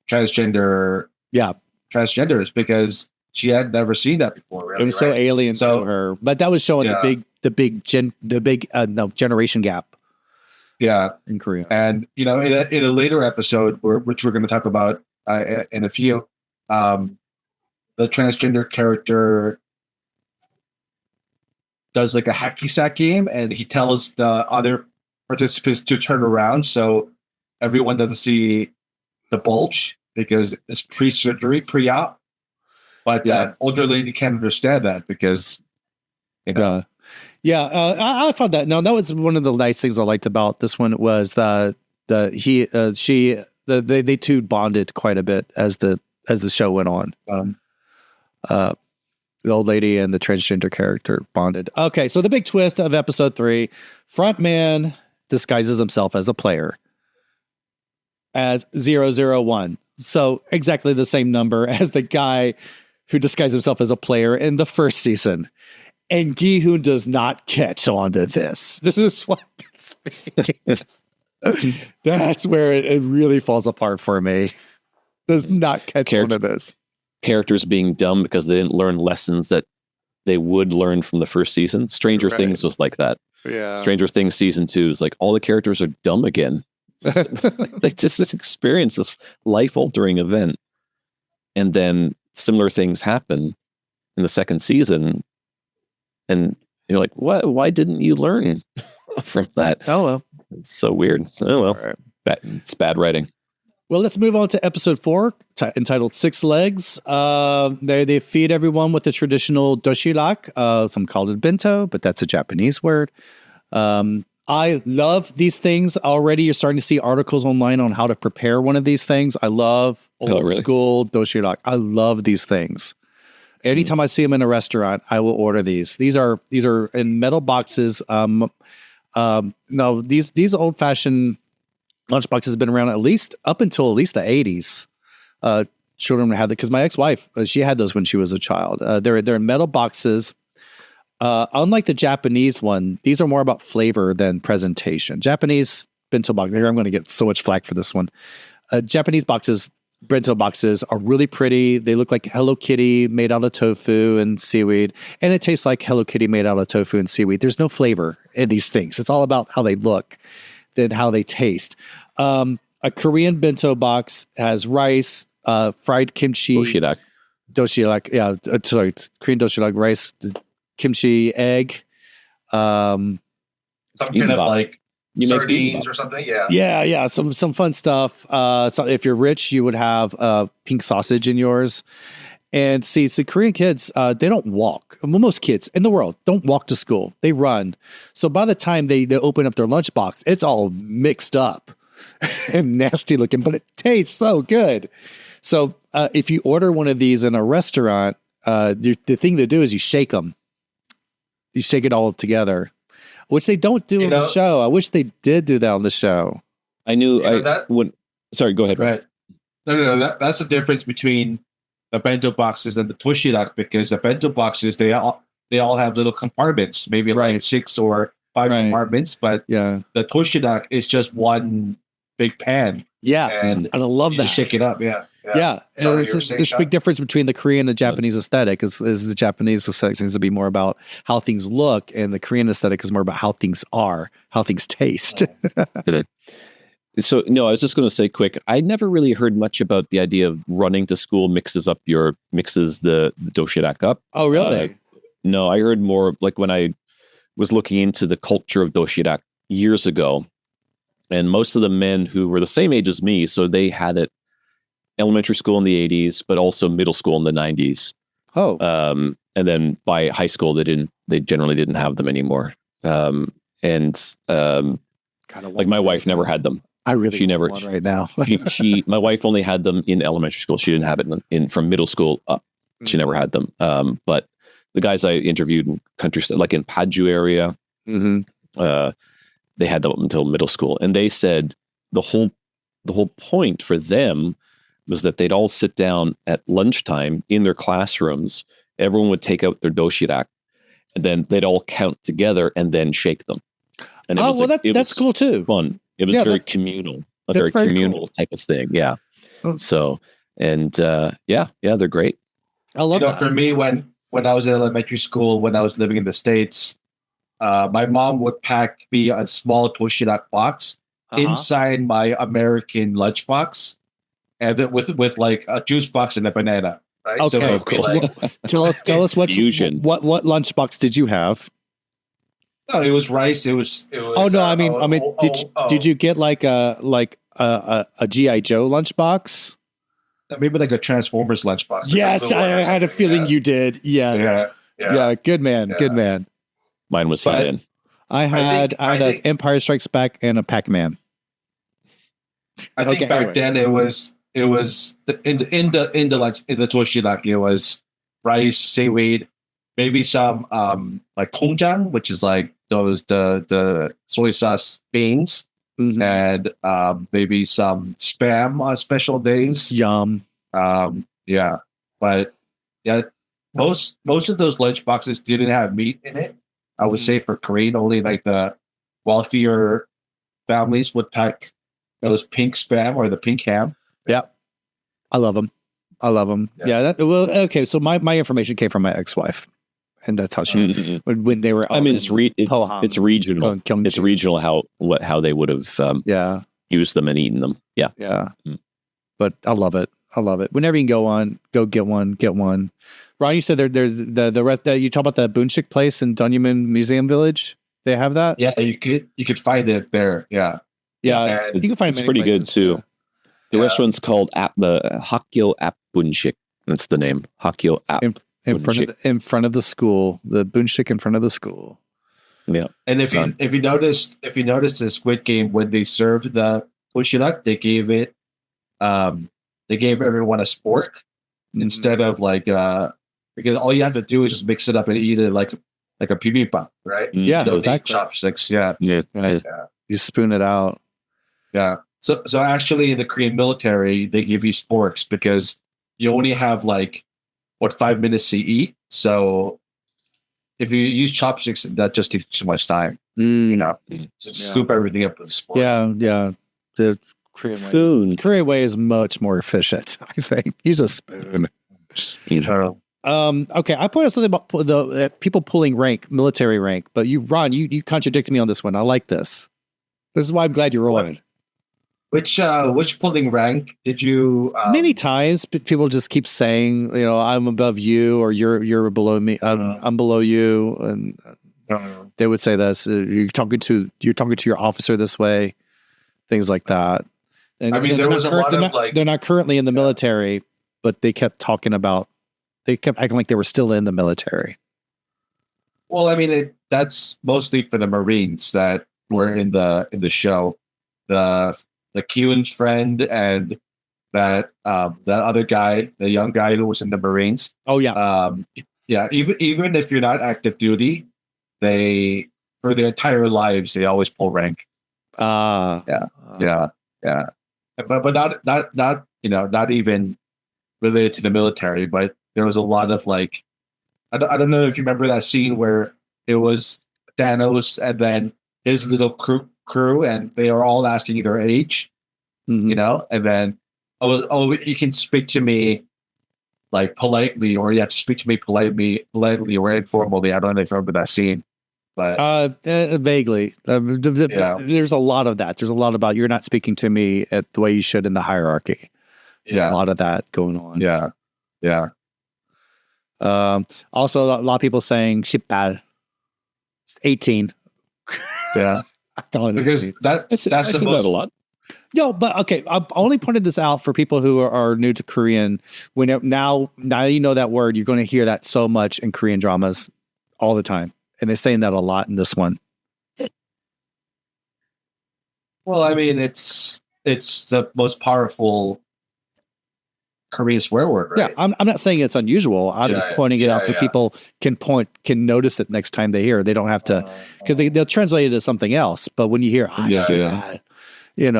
transgenders because she had never seen that before. Really, it was so alien to her, but that was showing the big generation gap. Yeah, in Korea, and in a later episode, which we're going to talk about in a few. The transgender character does like a hacky sack game, and he tells the other participants to turn around so everyone doesn't see the bulge because it's pre-surgery, pre-op. But that older lady can't understand that because, I found that. No, that was one of the nice things I liked about this one was they two bonded quite a bit as the show went on. The old lady and the transgender character bonded. Okay, so the big twist of episode 3, frontman disguises himself as a player as 001. So exactly the same number as the guy who disguised himself as a player in the first season. And Gi-hoon does not catch on to this. This is what gets me. That's where it really falls apart for me. Does not catch on to this. Characters being dumb because they didn't learn lessons that they would learn from the first season. Stranger Things was like that. Yeah. Stranger Things season 2 is like all the characters are dumb again. They just this experience, this life-altering event. And then similar things happen in the second season. And you're like, what? Why didn't you learn from that? Oh, well. It's so weird. Oh, well. Right. It's bad writing. Well, let's move on to episode 4, entitled Six Legs. They feed everyone with the traditional doshirak. Some call it bento, but that's a Japanese word. I love these things already. You're starting to see articles online on how to prepare one of these things. I love old school doshirak. I love these things. Anytime I see them in a restaurant, I will order these. These are in metal boxes. No, these old fashioned lunchboxes have been around up until the 80s. Children had because my ex-wife, she had those when she was a child. They're metal boxes. Unlike the Japanese one, these are more about flavor than presentation. Japanese bento box. I'm going to get so much flack for this one. Japanese bento boxes are really pretty. They look like Hello Kitty made out of tofu and seaweed, and it tastes like Hello Kitty made out of tofu and seaweed. There's no flavor in these things. It's all about how they look than how they taste. A Korean bento box has rice, fried kimchi, doshirak. Yeah, sorry, Korean doshirak, rice, kimchi, egg. Some kind of like sardines or something. Yeah. Some fun stuff. So if you're rich, you would have pink sausage in yours. And see, so Korean kids, they don't walk. Well, most kids in the world don't walk to school. They run. So by the time they open up their lunchbox, it's all mixed up and nasty looking, but it tastes so good. So if you order one of these in a restaurant, the thing to do is you shake them. You shake it all together, which they don't do on the show. I wish they did do that on the show. I knew Sorry, go ahead. Right. No. That's the difference between the bento boxes and the toshirak, because the bento boxes they all have little compartments, maybe like 6 or 5 compartments, but the toshirak is just one big pan. Yeah, and I love that. You shake it up. Yeah. Sorry, it's this big difference between the Korean and Japanese aesthetic. Is the Japanese aesthetic seems to be more about how things look, and the Korean aesthetic is more about how things are, how things taste. So, no, I was just going to say quick, I never really heard much about the idea of running to school mixes the doshirak up. Oh, really? No, I heard more like when I was looking into the culture of doshirak years ago, and most of the men who were the same age as me, so they had it elementary school in the 80s, but also middle school in the 90s. Oh. And then by high school, they generally didn't have them anymore. Like my wife never had them. I really want one right now. My wife only had them in elementary school. She didn't have it from middle school up. She never had them. But the guys I interviewed in countryside, like in Paju area, they had them up until middle school. And they said the whole point for them was that they'd all sit down at lunchtime in their classrooms. Everyone would take out their doshirak, and then they'd all count together and then shake them. And that's cool too. Fun. It was very communal, very communal type of thing. Yeah. So, and they're great. I love that. For me, when I was in elementary school, when I was living in the States, my mom would pack me a small toshirak box inside my American lunchbox, and then with like a juice box and a banana. Right? Okay, so cool. Tell us what lunchbox did you have? No, it was rice. It was. Oh no, I mean, did you get like a GI Joe lunchbox? Maybe like a Transformers lunchbox. Yes, I had a feeling you did. Yeah. Good man. Good man. Mine was in. I had an Empire Strikes Back and a Pac-Man. I think back then it was in the lunch in the toshirak. It was rice, seaweed, maybe some like kongjang, which is like the soy sauce beans, and maybe some spam on special days. Yum. But most of those lunch boxes didn't have meat in it. I would say for Korean, only like the wealthier families would pack those pink spam or the pink ham. Yeah, I love them. Yeah. Okay. So my information came from my ex-wife, and that's how she when they were. I mean, it's regional. It's regional how they would have used them and eaten them. Yeah. Yeah. But I love it. Whenever you can go get one. Ron, you said there's the rest that you talk about the Bunchik place in Dunyamun Museum Village. They have that. Yeah, you could find it there. Yeah. Yeah, you can find it's pretty good too. The restaurant's called the Hakyo Ap Bunchik. That's the name. Hakyo Ap in front of the school. The Bunchik in front of the school. Yeah. And if you noticed the Squid Game when they served the Bushilak, they gave everyone a spork instead of because all you have to do is just mix it up and eat it like a bibimbap, right? Yeah, exactly. Chopsticks. Yeah. You spoon it out. Yeah. So actually, in the Korean military, they give you sporks because you only have 5 minutes to eat. So if you use chopsticks, that just takes too much time. So scoop everything up with a spork. Yeah. The Korean way is much more efficient. I think use a spoon. Okay, I pointed out something about the people pulling military rank, but Ron, you contradicted me on this one. I like this. This is why I'm glad you're rolling. Which pulling rank did you? Many times people just keep saying, I'm above you, or you're below me. I'm below you, and they would say this. You're talking to your officer this way, things like that. And I mean, there was a lot of they're not currently in the military, but they kept acting like they were still in the military. Well, I mean, that's mostly for the Marines that were in the show. The Kyun's friend and that other guy, the young guy who was in the Marines. Oh yeah. Even if you're not active duty, they for their entire lives they always pull rank. Yeah. But not even related to the military, but there was a lot of I don't know if you remember that scene where it was Thanos and then his little crew and they are all asking their age, and then you can speak to me politely, or you have to speak to me politely or informally. I don't know if you remember that scene. But vaguely, there's a lot of that. There's a lot about you're not speaking to me at the way you should in the hierarchy. There's a lot of that going on. Yeah. Also, a lot of people saying "shipal," 18. Yeah, because that's the most a lot. No, but okay. I've only pointed this out for people who are new to Korean. Now you know that word. You're going to hear that so much in Korean dramas all the time. And they're saying that a lot in this one. Well, I mean, it's the most powerful Korean swear word, right? Yeah, I'm not saying it's unusual. I'm just pointing it out so people can notice it next time they hear. They don't have to, because they'll translate it as something else. But when you hear, I don't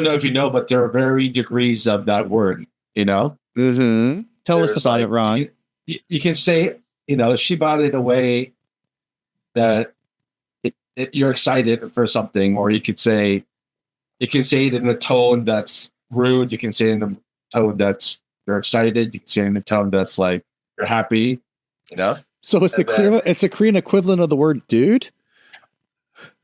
know if you know, but there are varying degrees of that word. Mm-hmm. Tell us about it, Ron. You can say, she bought it in a way that you're excited for something, or you could say it in a tone that's rude. You can say it in a tone that's you're excited. You can say it in a tone that's you're happy. So it's it's a Korean equivalent of the word dude.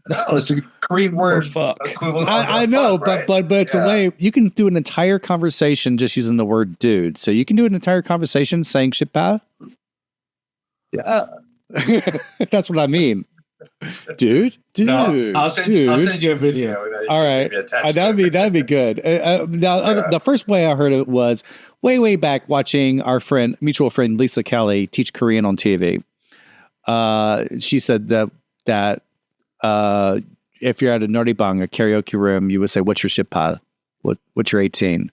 No, it's a Korean word. Fuck. I know, fuck, but it's a way you can do an entire conversation just using the word dude. So you can do an entire conversation saying "shippa." Yeah, that's what I mean, dude. No, I'll send you a video. All right, that'd be good. The first way I heard it was way back watching our mutual friend Lisa Kelly teach Korean on TV. She said that. If you're at a noraebang, a karaoke room, you would say, "What's your shippa? What's your 18?"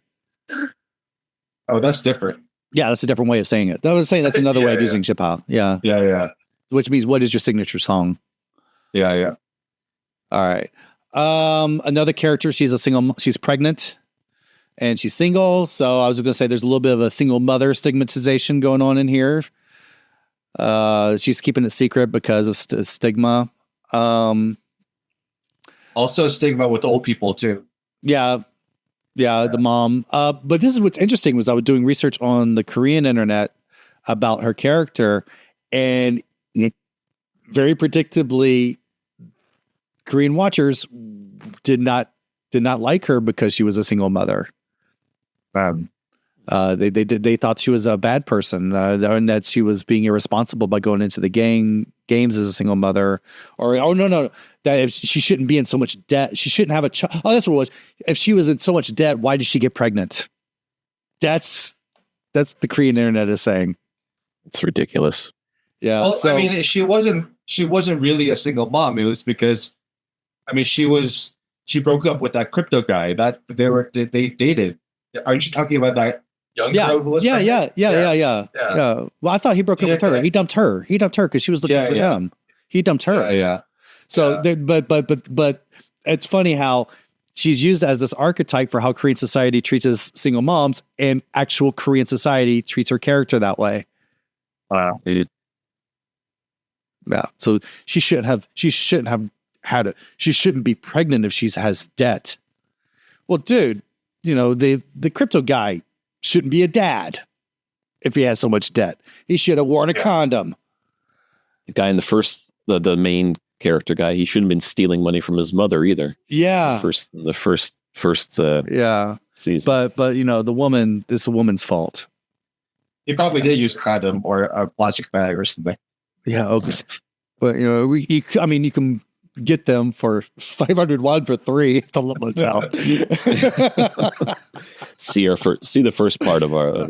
Oh, that's different. Yeah, that's a different way of saying it. I was saying that's another way of using shippa. Yeah. Which means, what is your signature song? Yeah. All right. Another character. She's pregnant, and she's single. So I was going to say there's a little bit of a single mother stigmatization going on in here. She's keeping it secret because of stigma. Also stigma with old people too. Yeah, the mom. But this is what's interesting was I was doing research on the Korean internet about her character, and very predictably, Korean watchers did not like her because she was a single mother. They thought she was a bad person, and that she was being irresponsible by going into the games as a single mother, or that if she shouldn't be in so much debt, she shouldn't have a child. Oh, that's what it was. If she was in so much debt, why did she get pregnant? That's the Korean internet is saying. It's ridiculous. Yeah. Well, I mean, she wasn't really a single mom. It was because, I mean, she broke up with that crypto guy that they dated. Aren't you talking about that young girl who was pregnant? Yeah. Well, I thought he broke up with her. Yeah. He dumped her because she was looking for him. He dumped her. Yeah. So, but it's funny how she's used as this archetype for how Korean society treats single moms, and actual Korean society treats her character that way. Wow. Yeah. So she shouldn't be pregnant if she has debt. Well, dude, the crypto guy shouldn't be a dad if he has so much debt. He should have worn a condom. The guy in the main character guy, he shouldn't have been stealing money from his mother either. Yeah. The first season. But the woman, it's a woman's fault. He probably did use a condom or a plastic bag or something. Yeah, okay. But you can get them for 500 won for 3 at the motel. See the first part of our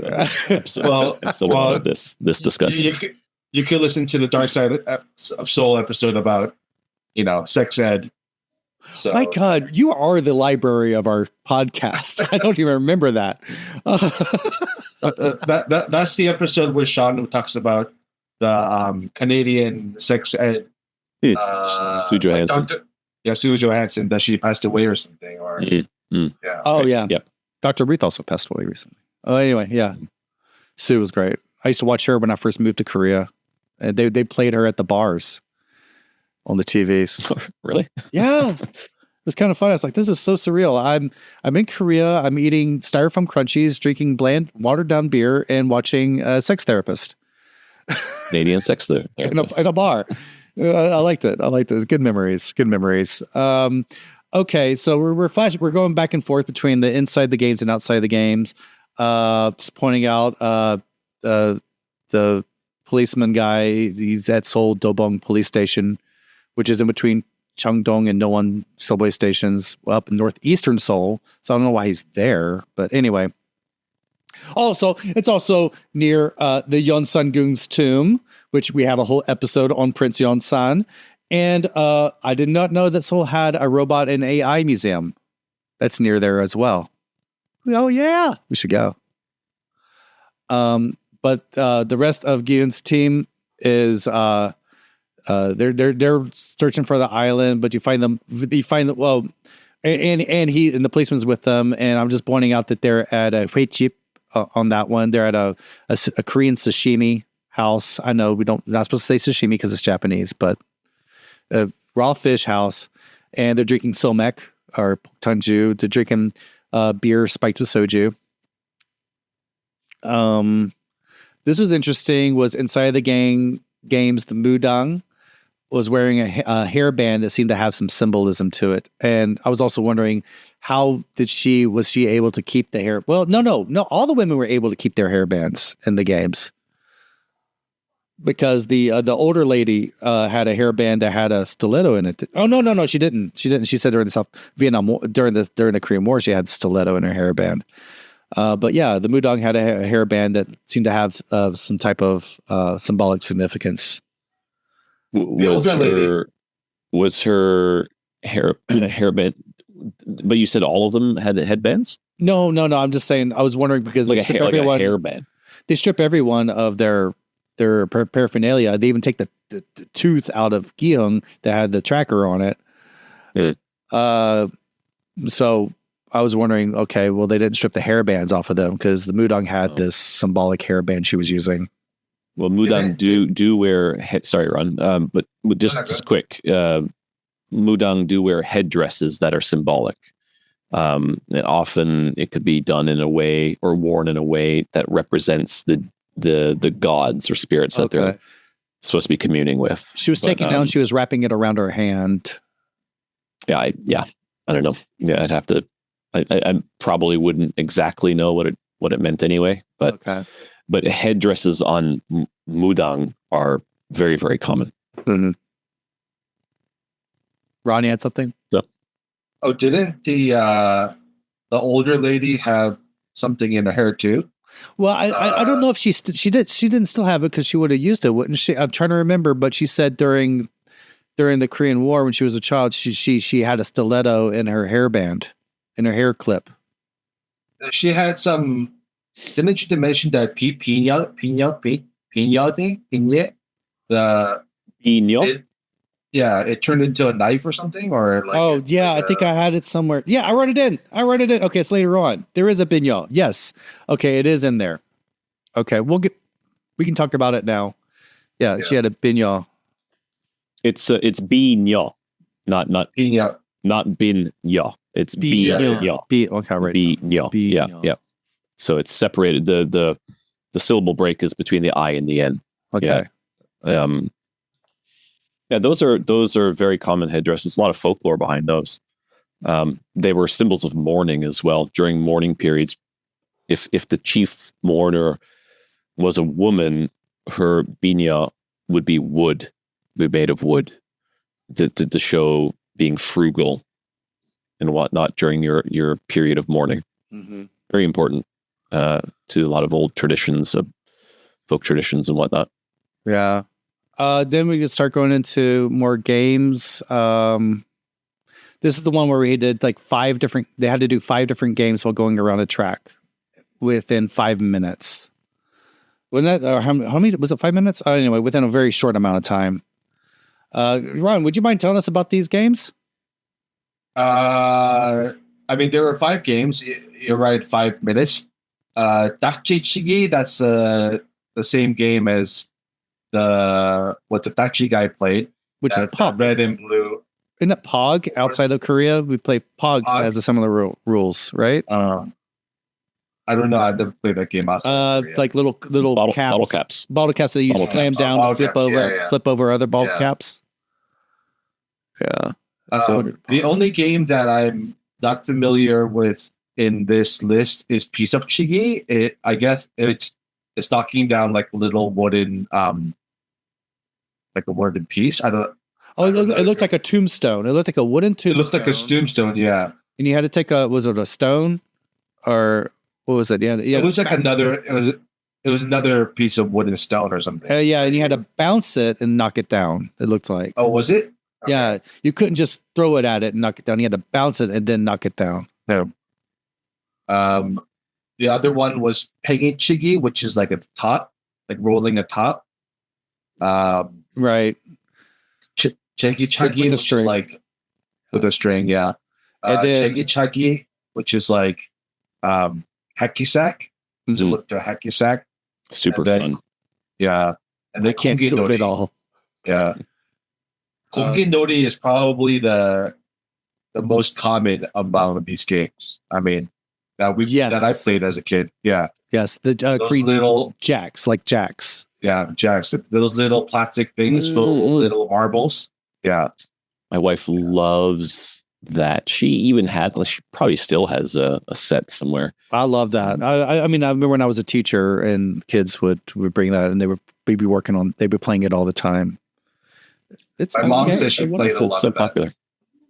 episode. Episode 1 of this discussion. You could listen to the Dark Side of Soul episode about sex ed. So, my God, you are the library of our podcast. I don't even remember that. That's the episode where Shawn talks about the Canadian sex ed. Sue Johansson. Sue Johansson, that she passed away or something. Or Yep. Dr. Ruth also passed away recently. Oh, anyway, yeah. Sue was great. I used to watch her when I first moved to Korea, and they played her at the bars on the TVs. Really? Yeah. It was kind of fun. I was like, this is so surreal. I'm in Korea. I'm eating styrofoam crunchies, drinking bland, watered down beer, and watching a sex therapist. Canadian sex therapist. in a bar. I liked it. Good memories. Okay, so we're going back and forth between the inside the games and outside the games. Just pointing out the policeman guy. He's at Seoul Dobong Police Station, which is in between Cheongdong and Nowon subway stations, up in northeastern Seoul. So I don't know why he's there, but anyway. Also, it's also near the Yeonsan-gung's tomb, which we have a whole episode on Prince Yeonsan. And I did not know that Seoul had a robot and AI museum. That's near there as well. Oh, yeah. We should go. But the rest of Gyun's team is they're searching for the island, but you find them and he and the policeman's with them, and I'm just pointing out that they're at a huechip on that one. They're at a Korean sashimi house. I know not supposed to say sashimi because it's Japanese, but a raw fish house, and they're drinking somek or tanju. They're drinking beer spiked with soju. This was interesting. Was inside the games, the Mudang was wearing a hairband that seemed to have some symbolism to it, and I was also wondering was she able to keep the hair? Well, no. All the women were able to keep their hairbands in the games, because the older lady had a hairband that had a stiletto in it. Oh no, she didn't. She said during the South Vietnam War, during the Korean War, she had the stiletto in her hairband. But yeah, the Mudang had a hairband that seemed to have some type of symbolic significance. Was her hairband? But you said all of them had headbands? No. I'm just saying. I was wondering because like a hairband. They strip everyone of their paraphernalia. They even take the tooth out of Gyung that had the tracker on it. Yeah. So I was wondering, okay, well, they didn't strip the hairbands off of them because the Mudang had this symbolic hairband she was using. Well, Mudang do wear sorry, Ron, but just quick, Mudang do wear headdresses that are symbolic. And often it could be done in a way or worn in a way that represents the gods or spirits that they're supposed to be communing with. She was taking down. She was wrapping it around her hand. Yeah, I don't know. Yeah, I'd have to. I probably wouldn't exactly know what it meant anyway. But but headdresses on Mudang are very, very common. Mm-hmm. Ronnie had something. So. Oh, didn't the older lady have something in her hair too? Well, I don't know if she didn't still have it because she would have used it, wouldn't she? I'm trying to remember, but she said during the Korean War when she was a child, she had a stiletto in her hairband, in her hair clip. She had some. Didn't you mention that piña thing? The piño? It turned into a knife or something, or like. I think I had it somewhere. Yeah, I wrote it in. Okay, it's later on. There is a piño. Yes. Okay, it is in there. Okay, we can talk about it now. Yeah. She had a piño. It's piño, not piña, not piño. It's piño. Okay, right. Piño. Yeah. So it's separated. The syllable break is between the I and the N. Okay. Yeah, those are very common headdresses. A lot of folklore behind those. They were symbols of mourning as well during mourning periods. If the chief mourner was a woman, her binya would be made of wood, to show being frugal and whatnot during your period of mourning. Mm-hmm. Very important to a lot of old traditions, folk traditions and whatnot. Yeah. Then we could start going into more games. This is the one where we did like they had to do 5 different games while going around a track within 5 minutes. Wasn't that, how many, was it 5 minutes? Anyway, within a very short amount of time. Ron, would you mind telling us about these games? I mean, there were 5 games. You're right, 5 minutes. Dakji Chigi, that's the same game as what the Dachi guy played, which is Pog, red and blue. Isn't it Pog outside of Korea? We play Pog as a similar rules, right? I don't know. I've never played that game outside Korea. Like little bottle caps that you slam down to flip over other bottle caps. Yeah. The only game that I'm not familiar with in this list is Piece of Chigi. I guess it's knocking down like little wooden like a wooden piece. I don't. It looked like a tombstone. It looked like a wooden tombstone. It looks like a tombstone, yeah. And you had to take was it a stone or what was it? Yeah. It was like another. It was another piece of wooden stone or something. Yeah, and you had to bounce it and knock it down. It looked like. Oh, was it? Okay. Yeah, you couldn't just throw it at it and knock it down. You had to bounce it and then knock it down. No. The other one was Pegi Chigi, which is like a top, like rolling a top. Right. Chegi Chagi, which is like with a string, yeah. Chegi Chagi, which is like hacky sack. Similar to a hacky sack. Super fun. Yeah. And they can't do it all. Yeah. Kongi Nori is probably the most common among these games. I mean, that I played as a kid. Yeah. Yes. The little jacks, like jacks. Yeah, jacks. Those little plastic things full of little marbles. Yeah. My wife loves that. She probably still has a set somewhere. I love that. I mean, I remember when I was a teacher and kids would bring that and they'd be playing it all the time. My mom says she played a lot of popular. That.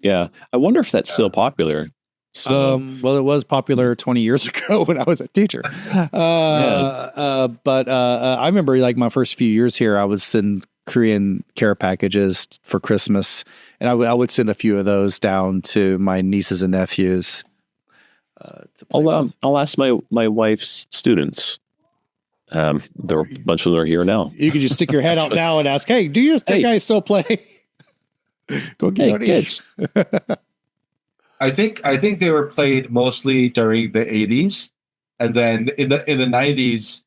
Yeah. I wonder if that's still popular. So, well, it was popular 20 years ago when I was a teacher. But I remember like my first few years here, I was sending Korean care packages for Christmas, and I would send a few of those down to my nieces and nephews. I'll ask my wife's students. There are a bunch of them are here now. You could just stick your head out now and ask, "Hey, do you guys still play?" Go get kids. I think they were played mostly during the 80s, and then in the 90s,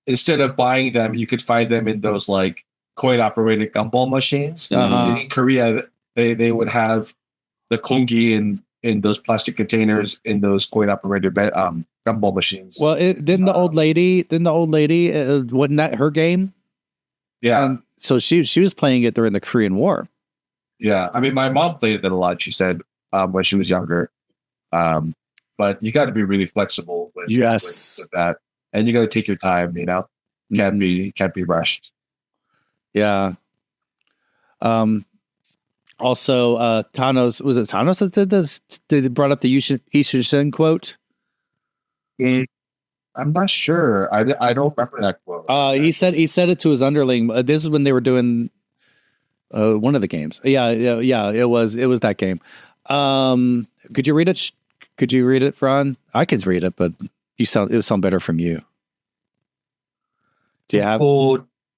instead of buying them, you could find them in those like coin operated gumball machines. In Korea, they would have the kongi in those plastic containers in those coin operated gumball machines. Well, didn't the old lady wasn't that her game? Yeah. So she was playing it during the Korean War. Yeah, I mean, my mom played it a lot. She said when she was younger, but you got to be really flexible with that, and you got to take your time. You know, can't be rushed. Yeah. Also, Thanos, was it Thanos that did this? They brought up the Ishin quote. I'm not sure. I don't remember that quote. He said it to his underling. This is when they were doing one of the games. Yeah. It was that game. Could you read it? Could you read it, Fran? I could read it, but it would sound better from you. Do you have?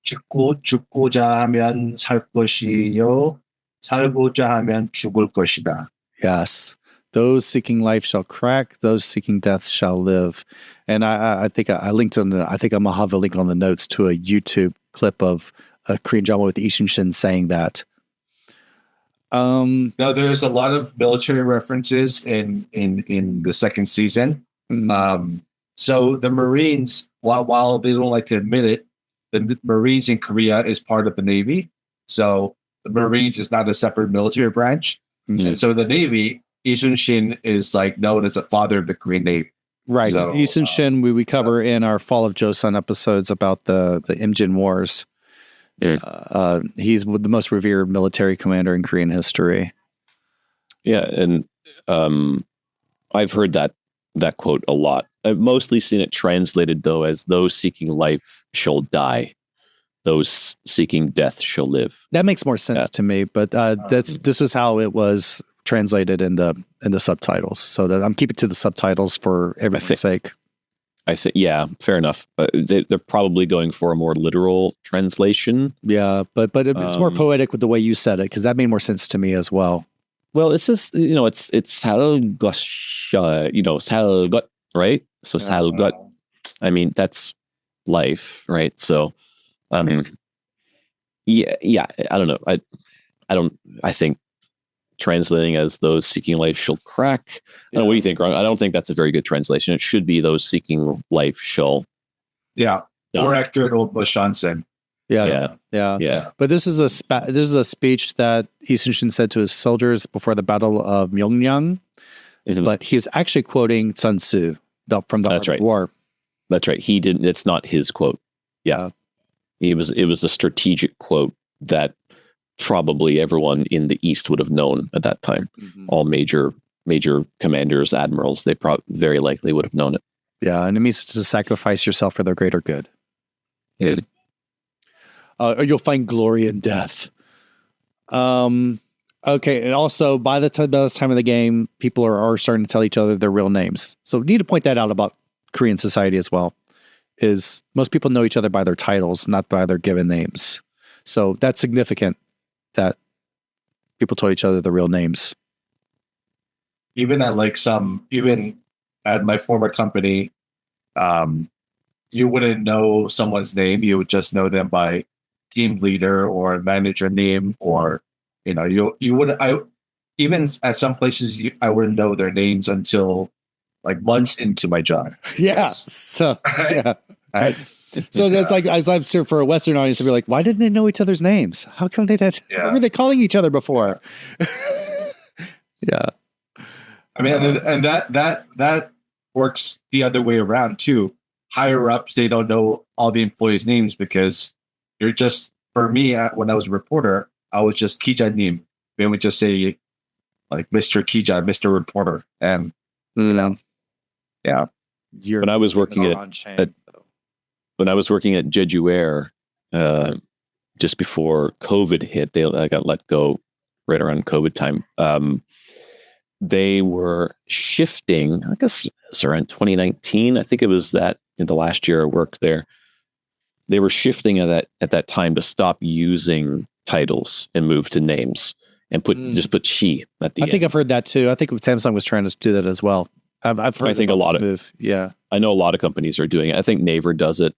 죽고자 하면 살 것이요, 살고자 하면 죽을 것이다. Yes. Those seeking life shall crack, those seeking death shall live. And I think I linked on I think I'm gonna have a link on the notes to a YouTube clip of a Korean drama with Ishin Shin saying that. No, there's a lot of military references in the second season. So the Marines, while they don't like to admit it, the Marines in Korea is part of the Navy. So the Marines is not a separate military branch. And so the Navy, Ishin Shin is like known as the father of the Korean Navy. Right. So, Ishin Shin, we cover in our Fall of Joseon episodes about the Imjin Wars. Yeah. He's the most revered military commander in Korean history. Yeah, and I've heard that quote a lot. I've mostly seen it translated, though, as those seeking life shall die, those seeking death shall live. That makes more sense to me, but this was how it was translated in the subtitles. So that I'm keeping to the subtitles for everyone's sake. I think, yeah, fair enough. They're probably going for a more literal translation. Yeah, but it's more poetic with the way you said it, because that made more sense to me as well. Well, it's just, it's 살got, right? So 살got, I mean, that's life, right? So, yeah, I don't know. I think translating as those seeking life shall crack. I don't know, what do you think, Ron? I don't think that's a very good translation. It should be those seeking life shall. Yeah. More accurate old Bushansen. Yeah. But this is a speech that Ishin Shin said to his soldiers before the Battle of Myeongyang. But he's actually quoting Sun Tzu from the Art of War. That's right. He didn't. It's not his quote. Yeah. It was a strategic quote that probably everyone in the East would have known at that time. All major commanders, admirals, they very likely would have known it. Yeah, and it means to sacrifice yourself for the greater good. Yeah. Or you'll find glory in death. Okay, and also by the time of the game, people are starting to tell each other their real names. So we need to point that out about Korean society as well. Is most people know each other by their titles, not by their given names. So that's significant that people told each other the real names. Even at my former company, you wouldn't know someone's name. You would just know them by team leader or manager name, or you wouldn't. Even at some places, I wouldn't know their names until like months into my job. Yeah. So yeah. So that's like, as I'm sure for a Western audience, they'll be like, why didn't they know each other's names? How come they did? What were they calling each other before? Yeah. I mean, and that works the other way around too. Higher ups, they don't know all the employees' names because you're just, for me, when I was a reporter, I was just Kijanim. They would just say like Mr. Kija, Mr. Reporter. And, yeah. When I was working at Jeju Air, just before COVID hit, I got let go right around COVID time. They were shifting, I guess it's around 2019. I think it was that in the last year I worked there. They were shifting at that time to stop using titles and move to names. and just put she at the end. I think I've heard that too. I think Samsung was trying to do that as well. I've heard. I think a lot of move. Yeah. I know a lot of companies are doing it. I think Naver does it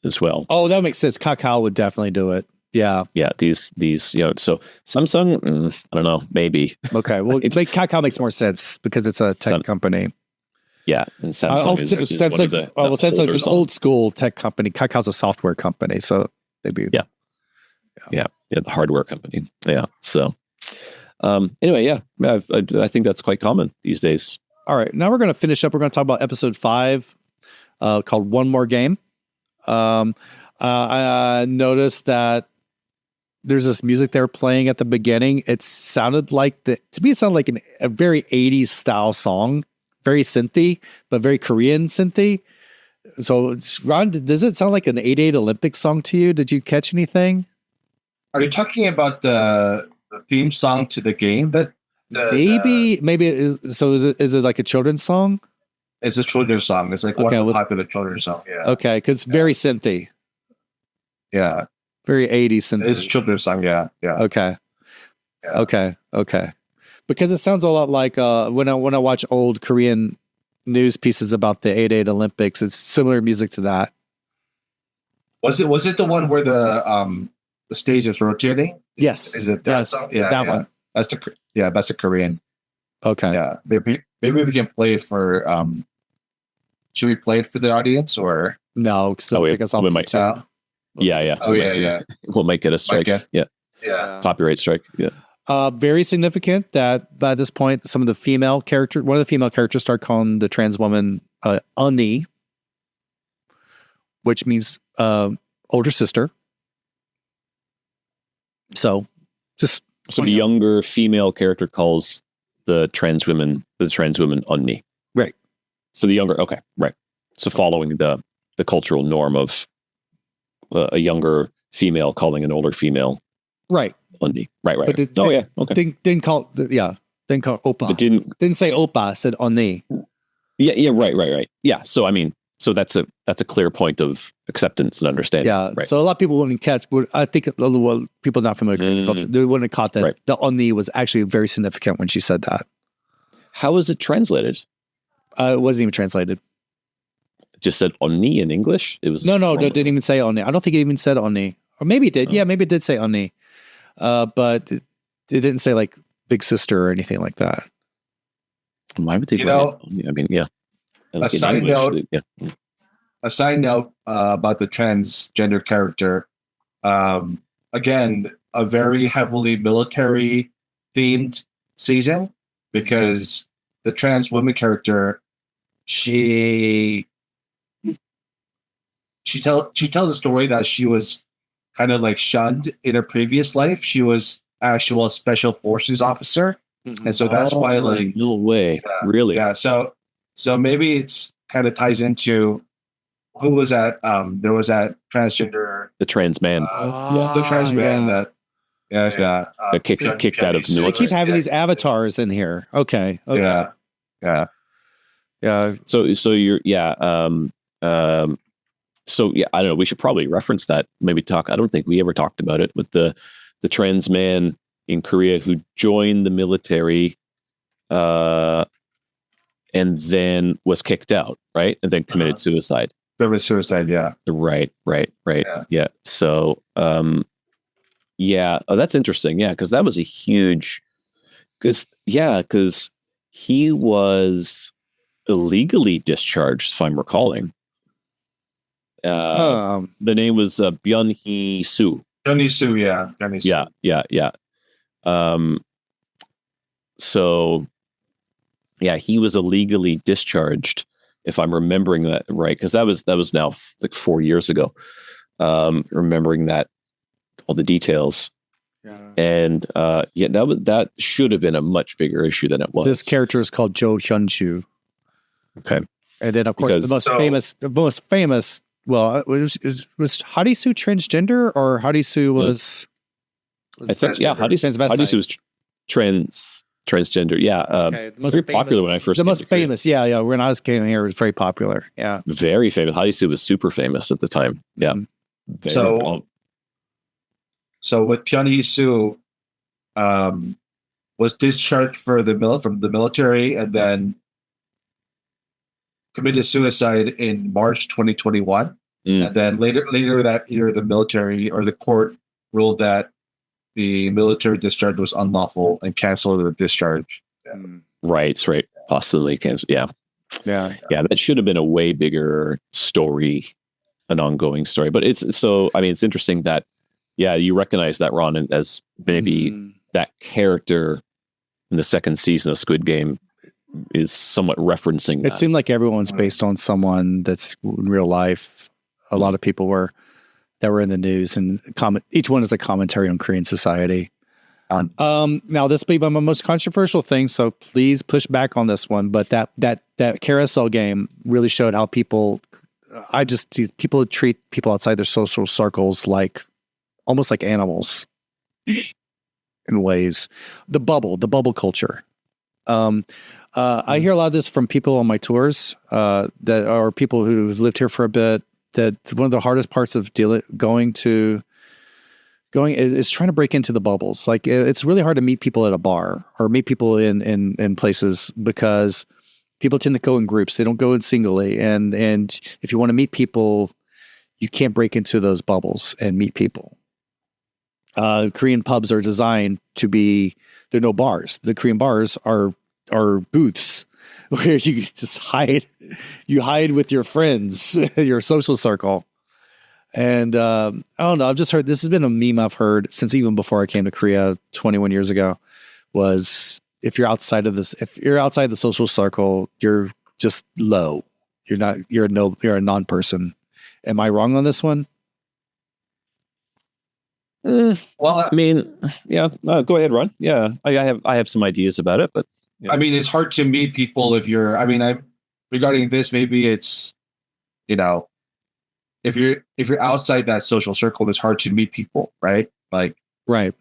as well. Oh, that makes sense. Kakao would definitely do it. Yeah. Yeah. These so Samsung, I don't know, maybe. Okay. Well, Kakao makes more sense because it's a tech company. Yeah, and Samsung is Samsung's an old school tech company. Kakao's a software company, so they'd be the hardware company. Yeah. So anyway, I think that's quite common these days. All right, now we're going to finish up. We're going to talk about episode 5, called "One More Game." I noticed that there's this music they were playing at the beginning. It sounded like a very 80s style song. Very synthy, but very Korean synthy. So, Ron, does it sound like an 88 Olympics song to you? Did you catch anything? Are you talking about the theme song to the game? Maybe. So is it like a children's song? It's a children's song. It's like one of the popular children's songs. Yeah. Okay, because it's very synthy. Yeah. Very 80s synthy. It's a children's song. Yeah. Yeah. Okay. Yeah. Okay. Because it sounds a lot like when I watch old Korean news pieces about the 88 Olympics, it's similar music to that. Was it the one where the stage is rotating? Yes. Is it that song? Yeah, that one. That's a Korean. Okay. Yeah. Maybe we can play it for should we play it for the audience or no? So take us off. Yeah. Oh yeah. We might get a strike. Yeah. Copyright strike. Yeah. Very significant that by this point, one of the female characters start calling the trans woman Ani, which means older sister. So the younger female character calls the trans woman Ani. Right. So the younger, okay, right. So following the cultural norm of a younger female calling an older female. Right. Right. But okay. Didn't call Oppa. It didn't say Oppa, said Oni. Yeah, right. Yeah, so I mean, that's a clear point of acceptance and understanding. Yeah, right. So a lot of people wouldn't catch, I think people not familiar with culture, they wouldn't have caught that. Right. The Oni was actually very significant when she said that. How is it translated? It wasn't even translated. It just said Oni in English? It was No, it didn't even say Oni. I don't think it even said Oni. Or maybe it did. Yeah, maybe it did say Oni. But it didn't say like big sister or anything like that. Why would they? I mean, yeah. A side note about the transgender character. Again, a very heavily military themed season because the trans woman character, she tells a story that she was kind of like shunned in her previous life. She was actually a special forces officer. And so that's why no way. Really? Yeah. So maybe it's kind of ties into who was that? There was that transgender, the trans man. The trans man that kicked out of They keep having these avatars in here. Okay. Yeah. So you're So yeah, I don't know. We should probably reference that. Maybe talk. I don't think we ever talked about it with the trans man in Korea who joined the military, and then was kicked out, right? And then committed suicide. There was suicide. Yeah. Right. Yeah. So, yeah. Oh, that's interesting. Yeah, because that was a huge. Because he was illegally discharged, if I'm recalling. The name was Byun-hee Soo. Byun-hee Soo, yeah. Yeah. So, yeah, he was illegally discharged, if I'm remembering that right, because that was now like 4 years ago. Remembering that, all the details. Yeah. And that should have been a much bigger issue than it was. This character is called Jo Hyun-chu. Okay. And then, of course, the most famous. Well, was Hadi-Soo transgender, or Hadi-Soo was? I think Hadi-Soo was transgender. Yeah, okay. Very popular when I first. The most famous, yeah. When I came here, it was very popular. Yeah, very famous. Hadi-Soo was super famous at the time. Yeah. So with Byun-hee Soo, was discharged from the military, and then committed suicide in March 2021. And then later that year, the military or the court ruled that the military discharge was unlawful and canceled the discharge. Right. Possibly canceled. Yeah. That should have been a way bigger story, an ongoing story. But it's interesting that, you recognize that, Ron, as maybe that character in the second season of Squid Game is somewhat referencing that. It seemed like everyone's based on someone that's in real life. A lot of people that were in the news, and each one is a commentary on Korean society. Now this may be my most controversial thing, so please push back on this one. But that carousel game really showed how people treat people outside their social circles almost like animals in ways. The bubble culture. I hear a lot of this from people on my tours that are people who've lived here for a bit. That one of the hardest parts of going is trying to break into the bubbles. Like, it's really hard to meet people at a bar or meet people in places, because people tend to go in groups. They don't go in singly. And if you want to meet people, you can't break into those bubbles and meet people. Korean pubs are designed to be, there are no bars. The Korean bars are booths where you just hide. You hide with your friends, your social circle. And I don't know. I've just heard, this has been a meme I've heard since even before I came to Korea 21 years ago, was if you're outside the social circle, you're just low. You're a non-person. Am I wrong on this one? Well, I mean, yeah. Go ahead, Ron. Yeah, I have some ideas about it, but yeah. I mean, it's hard to meet people if you're. I mean, regarding this, maybe it's, if you're outside that social circle, it's hard to meet people, right? Like, right.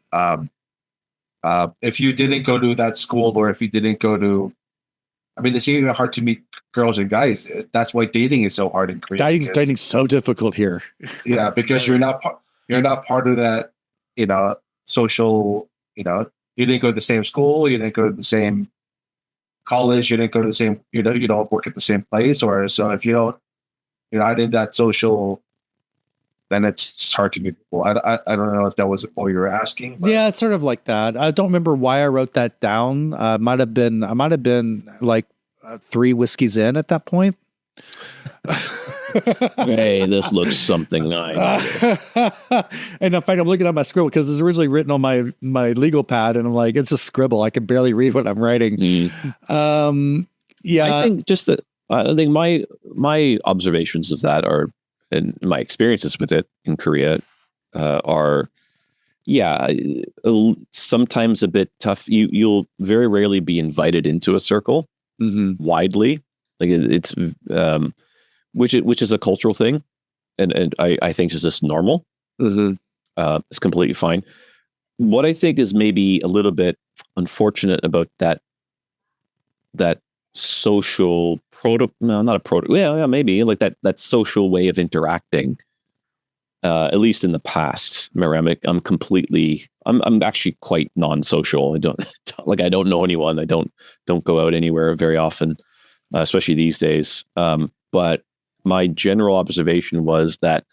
If you didn't go to that school, or if you didn't go to, I mean, it's even hard to meet girls and guys. That's why dating is so hard in Korea. Dating's so difficult here. Yeah, because you're not part of that, social. You didn't go to the same school. You didn't go to the same college. You didn't go to the same. You don't work at the same place, or so if you don't. You're not in that social, then it's just hard to meet people. I don't know if that was what you were asking. But. Yeah, it's sort of like that. I don't remember why I wrote that down. I might have been like 3 whiskeys in at that point. Hey, this looks something nice. And in fact, I'm looking at my scribble because it's originally written on my legal pad, and I'm like, it's a scribble. I can barely read what I'm writing. Yeah, I think just that. I think my observations of that are, and my experiences with it in Korea are, sometimes a bit tough. You'll very rarely be invited into a circle widely. Like it's which is a cultural thing, and I think is just normal. It's completely fine. What I think is maybe a little bit unfortunate about that social maybe like that social way of interacting, at least in the past. I'm actually quite non-social. I don't know anyone. I don't go out anywhere very often, especially these days. But my general observation was that,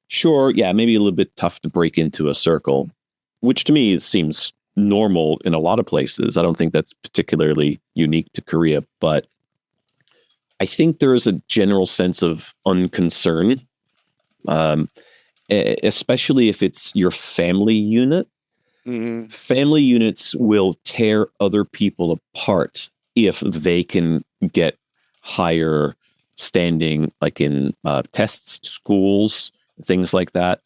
sure, maybe a little bit tough to break into a circle, which to me seems normal in a lot of places. I don't think that's particularly unique to Korea, but I think there is a general sense of unconcern, especially if it's your family unit. Family units will tear other people apart if they can get higher standing, like in tests, schools, things like that.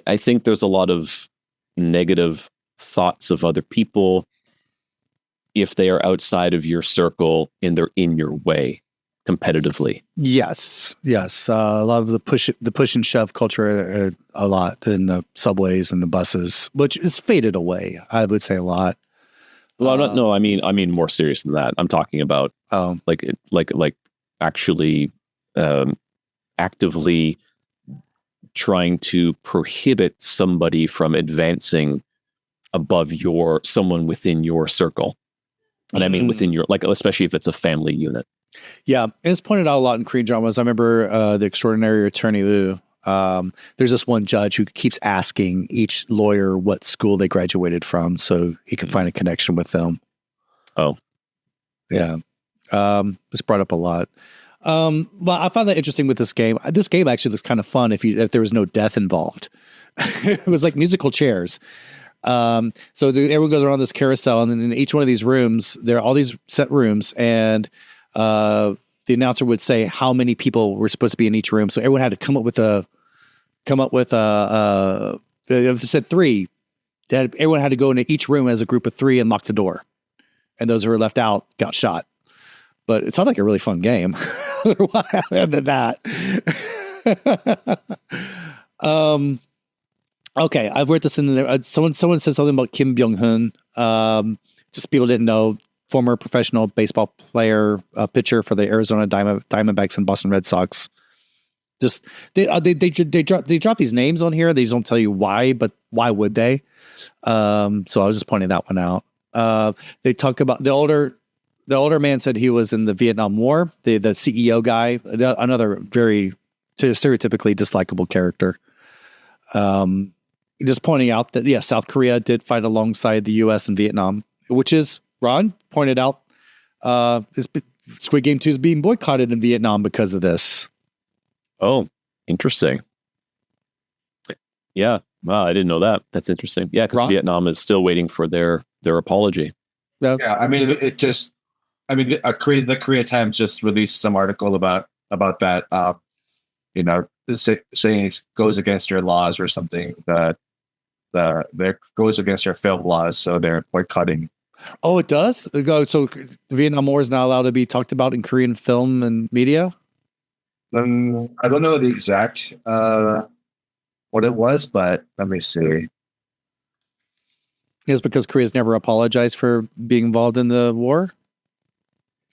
I think there's a lot of negative thoughts of other people if they are outside of your circle and they're in your way competitively. Yes. A lot of the push and shove culture, a lot in the subways and the buses, which is faded away. I would say a lot. Well, I mean more serious than that. I'm talking about like actually actively trying to prohibit somebody from advancing above someone within your circle. And I mean within your, like, especially if it's a family unit. Yeah, and it's pointed out a lot in Korean dramas. I remember The Extraordinary Attorney Woo. There's this one judge who keeps asking each lawyer what school they graduated from so he can find a connection with them. Oh. Yeah. It's brought up a lot. Well, I found that interesting with this game. This game actually was kind of fun if there was no death involved. It was like musical chairs. So everyone goes around this carousel, and then in each one of these rooms, there are all these set rooms, and the announcer would say how many people were supposed to be in each room. So everyone had to come up with if they said 3, everyone had to go into each room as a group of 3 and lock the door. And those who were left out got shot. But it sounded like a really fun game. Other than that. Okay, I've read this in there. Someone said something about Kim Byung-hun. Just people didn't know. Former professional baseball player, pitcher for the Arizona Diamondbacks and Boston Red Sox. Just they drop these names on here. They just don't tell you why, but why would they? So I was just pointing that one out. They talk about the older man said he was in the Vietnam War. The CEO guy, another very stereotypically dislikable character. Just pointing out that South Korea did fight alongside the U.S. in Vietnam, which is Ron pointed out. Squid Game 2 is being boycotted in Vietnam because of this. Oh, interesting. Yeah. Wow, I didn't know that. That's interesting. Yeah, because Vietnam is still waiting for their apology. Yeah, I mean, the Korea Times just released some article about that. Saying it goes against their laws or something that goes against their film laws, so they're boycotting. Oh, it does? So the Vietnam War is not allowed to be talked about in Korean film and media? I don't know the exact what it was, but let me see. It's because Korea's never apologized for being involved in the war?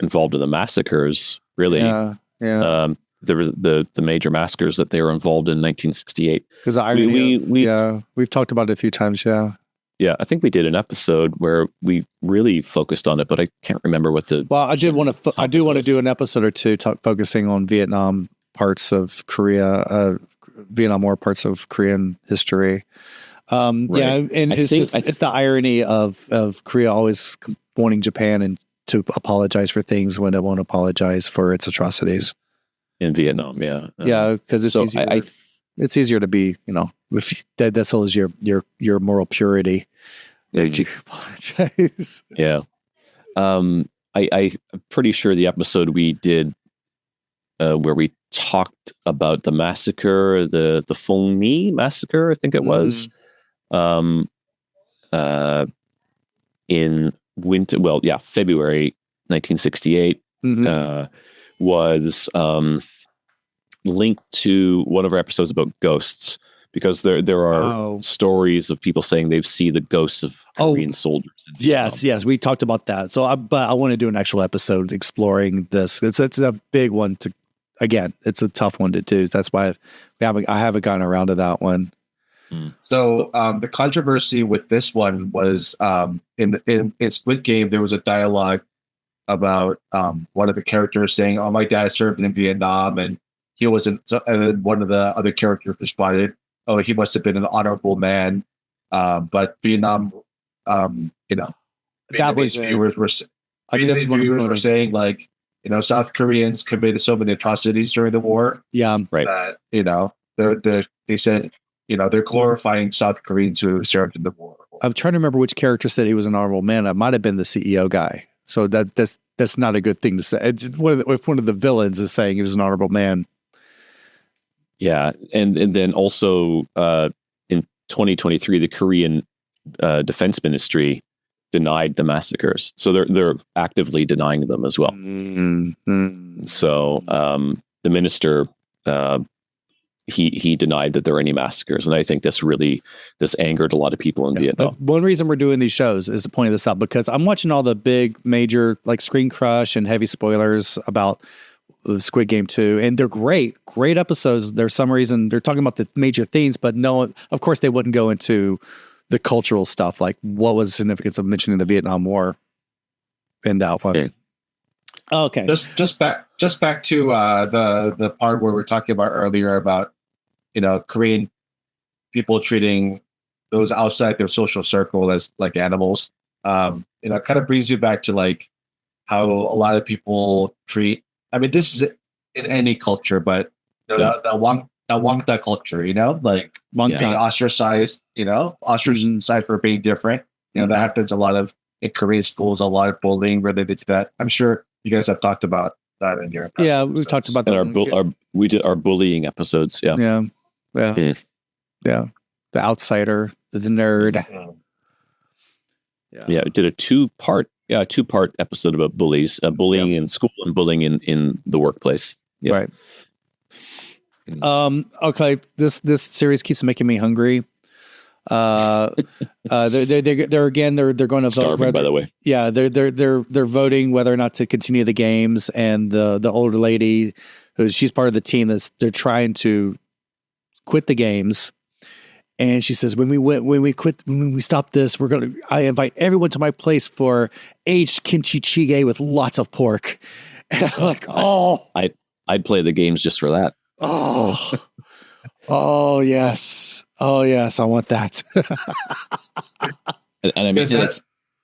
Involved in the massacres, really. Yeah. The major massacres that they were involved in 1968. Because we've talked about it a few times. Yeah, I think we did an episode where we really focused on it, but I can't remember what the. Well, I do want to do an episode or two focusing on Vietnam parts of Korea, Vietnam War parts of Korean history. Right. Yeah, and it's the irony of Korea always wanting Japan and to apologize for things when it won't apologize for its atrocities. In Vietnam, yeah. Because it's easier. It's easier to be, if that soul is your moral purity. You apologize. Yeah. I'm pretty sure the episode we did where we talked about the massacre, the Phong Mi massacre, I think it was, in February 1968. Was linked to one of our episodes about ghosts, because there are stories of people saying they've seen the ghosts of Korean soldiers. Yes, we talked about that. So, but I want to do an actual episode exploring this. It's a big one it's a tough one to do. That's why I haven't gotten around to that one. So the controversy with this one was in Squid Game, there was a dialogue about one of the characters saying, "Oh, my dad served in Vietnam, and he wasn't." And then one of the other characters responded, "Oh, he must have been an honorable man." But Vietnam, that was viewers were saying, like, South Koreans committed so many atrocities during the war. Yeah, right. That they said, they're glorifying South Koreans who served in the war. I'm trying to remember which character said he was an honorable man. It might have been the CEO guy. So that's not a good thing to say. If one of the villains is saying he was an honorable man. Yeah, and then also in 2023, the Korean Defense Ministry denied the massacres, so they're actively denying them as well. Mm-hmm. So the minister he denied that there were any massacres, and I think this angered a lot of people in Vietnam. One reason we're doing these shows is to point this out, because I'm watching all the big major like Screen Crush and heavy spoilers about Squid Game 2, and they're great episodes. There's some reason they're talking about the major themes, but no, of course they wouldn't go into the cultural stuff, like what was the significance of mentioning the Vietnam War in that one. Okay. Just back to the part where we're talking about earlier about, Korean people treating those outside their social circle as like animals. Kind of brings you back to like how a lot of people treat. I mean, this is in any culture, but the Wangda culture, like being ostracized, ostracized for being different. That happens a lot of in Korean schools, a lot of bullying related to that. I'm sure you guys have talked about that in your past episodes. We've talked about that. We did our bullying episodes. Yeah. The outsider, the nerd. Yeah, we did a two-part episode about bullies, bullying in school and bullying in the workplace. Right. Okay, this series keeps making me hungry. They're going to vote. Starving, by the way. Yeah, they're voting whether or not to continue the games, and the older lady, she's part of the team they're trying to quit the games. And she says, when we stop this, I invite everyone to my place for aged kimchi jjigae with lots of pork. And I'm like, I'd play the games just for that. Oh yes, I want that. and I mean,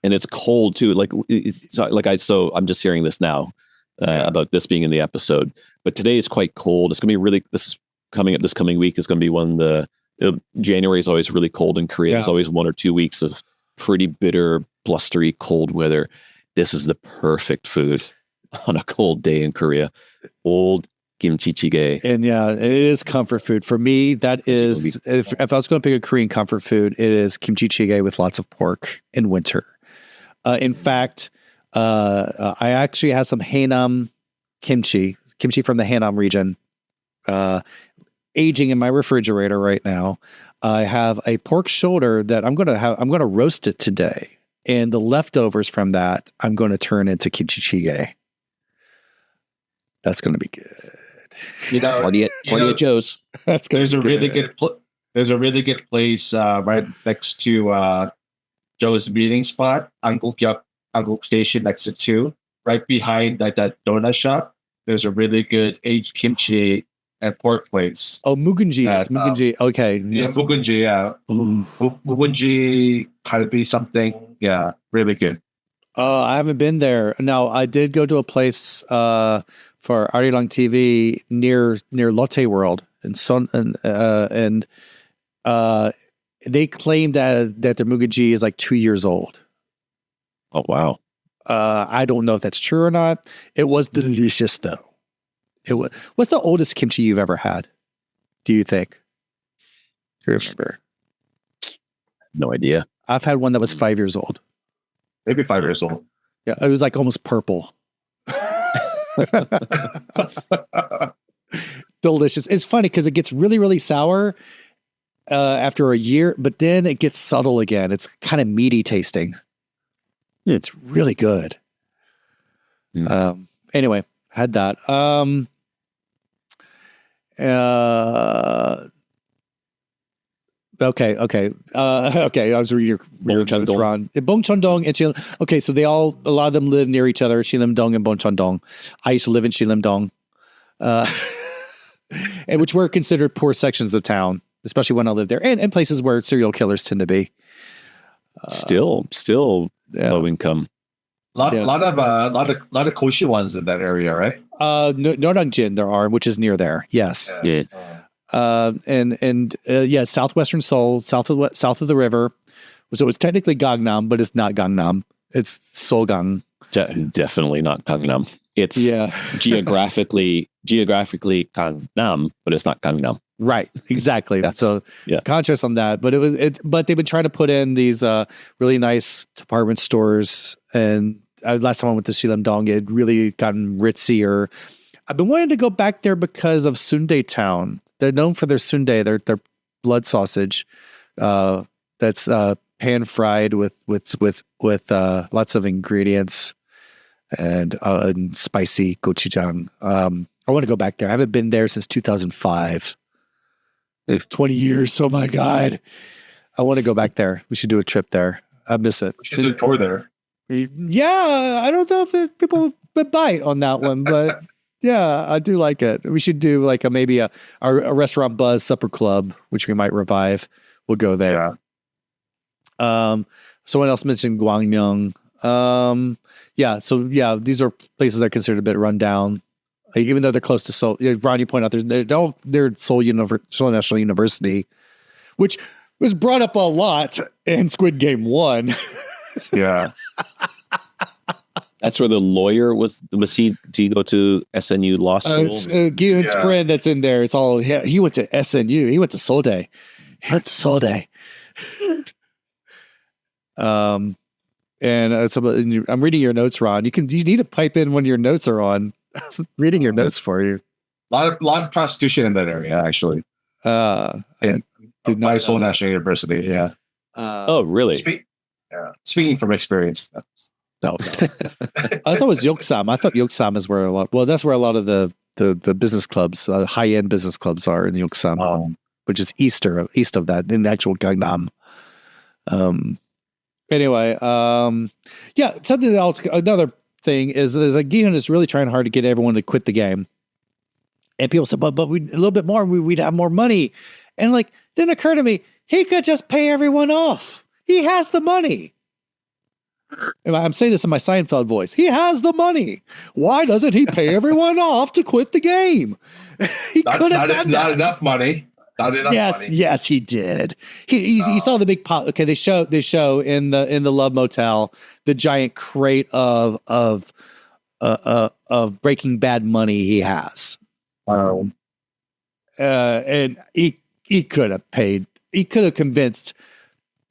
it's cold too. Like I'm just hearing this now about this being in the episode, but today is quite cold. It's gonna be this coming week is gonna be one of the. January is always really cold in Korea. There's always 1 or 2 weeks of pretty bitter, blustery, cold weather. This is the perfect food on a cold day in Korea. Old kimchi jjigae. And it is comfort food. For me, that is, if I was going to pick a Korean comfort food, it is kimchi jjigae with lots of pork in winter. In fact, I actually have some Haenam kimchi from the Haenam region, aging in my refrigerator right now. I have a pork shoulder that I'm going to roast it today. And the leftovers from that, I'm going to turn into kimchi jjigae. That's going to be good. Party at Joe's. There's a really good place right next to Joe's meeting spot, Anguk Station next to 2, right behind that donut shop. There's a really good aged kimchi and pork place. Oh, Mugunji. Mugunji. Okay. Yeah, Mugunji. Yeah. Mugunji kind of be something. Yeah, really good. I haven't been there. No, I did go to a place for Irion TV near Lotte World and they claim that their Mugunji is like 2 years old. Oh wow. I don't know if that's true or not. It was delicious though. What's the oldest kimchi you've ever had? Do you think? Do you remember? No idea. I've had one that was 5 years old. Maybe 5 years old. Yeah, it was like almost purple. Delicious. It's funny because it gets really, really sour after a year, but then it gets subtle again. It's kind of meaty tasting. It's really good. Anyway, had that. Okay. I was reading your Ron. Bongcheon-dong and Chilim. Okay, so a lot of them live near each other. Chilim-dong and Bongcheon-dong. I used to live in Chilim-dong, and which were considered poor sections of town, especially when I lived there, and places where serial killers tend to be. Still low income. Lot of Koshi ones in that area, right? Norangjin there are, which is near there. Yes. Yeah. Southwestern Seoul, south of the river. So it's technically Gangnam, but it's not Gangnam. It's Seoulgang. Definitely not Gangnam. It's geographically Gangnam, but it's not Gangnam. Right, exactly. So contrast on that, but they've been trying to put in these really nice department stores, and last time I went to Chilim-dong, it had really gotten ritzier. I've been wanting to go back there because of Sundae Town. They're known for their sundae, their blood sausage, that's pan fried with lots of ingredients and spicy gochujang. I want to go back there. I haven't been there since 2005. 20 years. Oh my God. I want to go back there. We should do a trip there. I miss it. We should do a tour there. Yeah, I don't know if people would bite on that one, but yeah, I do like it. We should do like maybe a restaurant buzz supper club, which we might revive. We'll go there. Yeah. Someone else mentioned Gwangyang. These are places that are considered a bit run down, even though they're close to Seoul. Ron, you point out they're Seoul National University, which was brought up a lot in Squid Game 1. Yeah. That's where the lawyer was. Did he go to SNU Law School? Gi-hun's friend that's in there. It's all he went to SNU. He went to Seoul. And I'm reading your notes, Ron. You need to pipe in when your notes are on. Reading your notes for you. A lot of prostitution in that area, actually. My Seoul National University. Yeah. Oh, really? Speaking from experience. No. I thought it was Yeoksam. I thought Yeoksam is where that's where a lot of the business clubs, high-end business clubs are in Yeoksam, which is east of that, in the actual Gangnam. Anyway, something else. Another thing is like Gi-hun is really trying hard to get everyone to quit the game. And people said, but we a little bit more, we'd have more money. And like, didn't occur to me, he could just pay everyone off. He has the money. And I'm saying this in my Seinfeld voice. He has the money. Why doesn't he pay everyone off to quit the game? He could have done that. Not enough money. Not enough money. Yes, he did. He saw the big pot. Okay, they show in the Love Motel the giant crate of Breaking Bad money he has. And he could have paid. He could have convinced.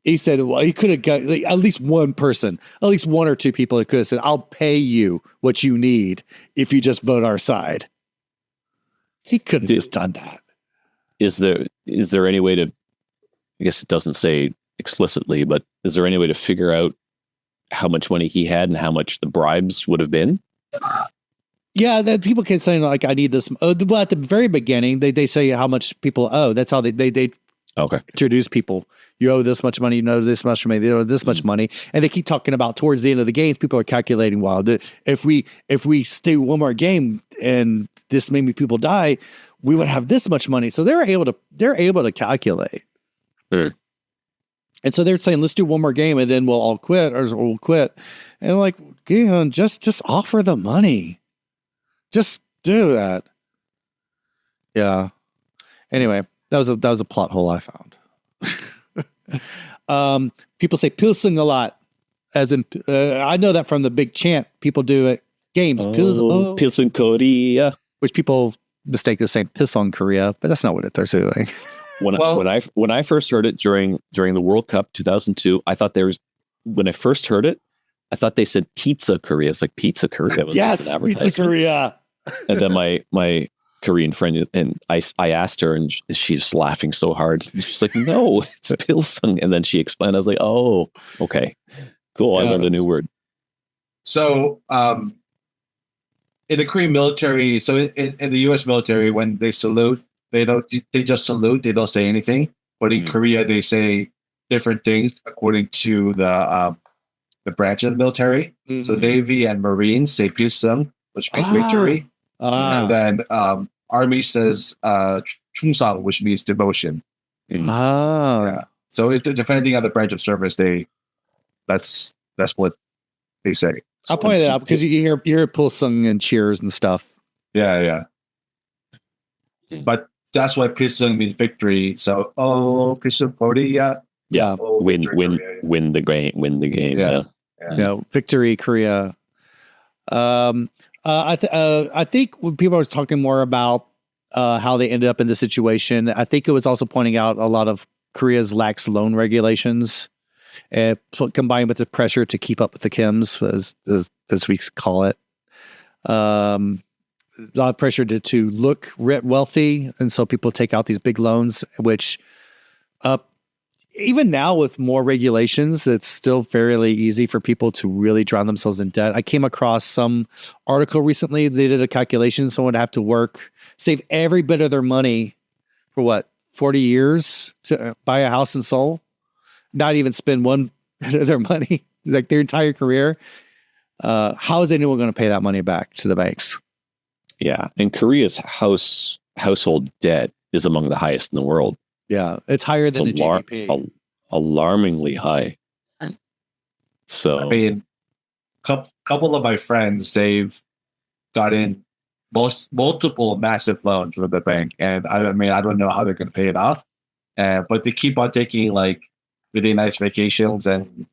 He said, well, he could have got at least one person, at least one or two people that could have said, I'll pay you what you need if you just vote our side. He could have just done that. Is there any way to, I guess it doesn't say explicitly, but is there any way to figure out how much money he had and how much the bribes would have been? Yeah, that people can say like, I need this. Well, at the very beginning, they say how much people owe. That's how they introduce people. You owe this much money, you know this much money, you owe this much money. And they keep talking about towards the end of the games, people are calculating, well, if we stay one more game and this many people die, we would have this much money. So they're able to calculate. Mm. And so they're saying, let's do one more game and then we'll all quit or we'll quit. And I'm like, just offer the money. Just do that. Yeah. Anyway, that was a plot hole I found. People say pilsing a lot, as in I know that from the big chant people do at games. Pilsing Korea, which people mistake as saying piss on Korea, but that's not what they're doing. When I first heard it during the World Cup 2002, I thought when I first heard it, I thought they said pizza Korea. It's like pizza Korea. Yes, pizza Korea. And then my Korean friend, and I asked her, and she's laughing so hard. She's like, "No, it's pilsung." And then she explained. I was like, "Oh, okay, cool. I learned a new word." So, in the Korean military, so in the U.S. military, when they salute, they just salute. They don't say anything. But in Korea, they say different things according to the branch of the military. Mm-hmm. So Navy and Marines say pilsung, which means victory. And then Army says 충성, which means devotion. Yeah. So depending on the branch of service, that's what they say. I'll point that out because you hear pilsung and cheers and stuff. Yeah. But that's why pilsung means victory. So pilsung Korea. Yeah. Win the game. Yeah. Victory Korea. I think when people are talking more about how they ended up in this situation, I think it was also pointing out a lot of Korea's lax loan regulations, combined with the pressure to keep up with the Kims, as we call it. A lot of pressure to look wealthy, and so people take out these big loans, which even now with more regulations, it's still fairly easy for people to really drown themselves in debt. I came across some article recently. They did a calculation. Someone would have to save every bit of their money for 40 years to buy a house in Seoul. not even spend one bit of their money, like their entire career. How is anyone going to pay that money back to the banks? Yeah. And Korea's household debt is among the highest in the world. Yeah. It's higher than the GDP. Alarmingly high. So, I mean, couple of my friends, they've gotten multiple massive loans from the bank. And I don't know how they're going to pay it off. But they keep on taking like really nice vacations and,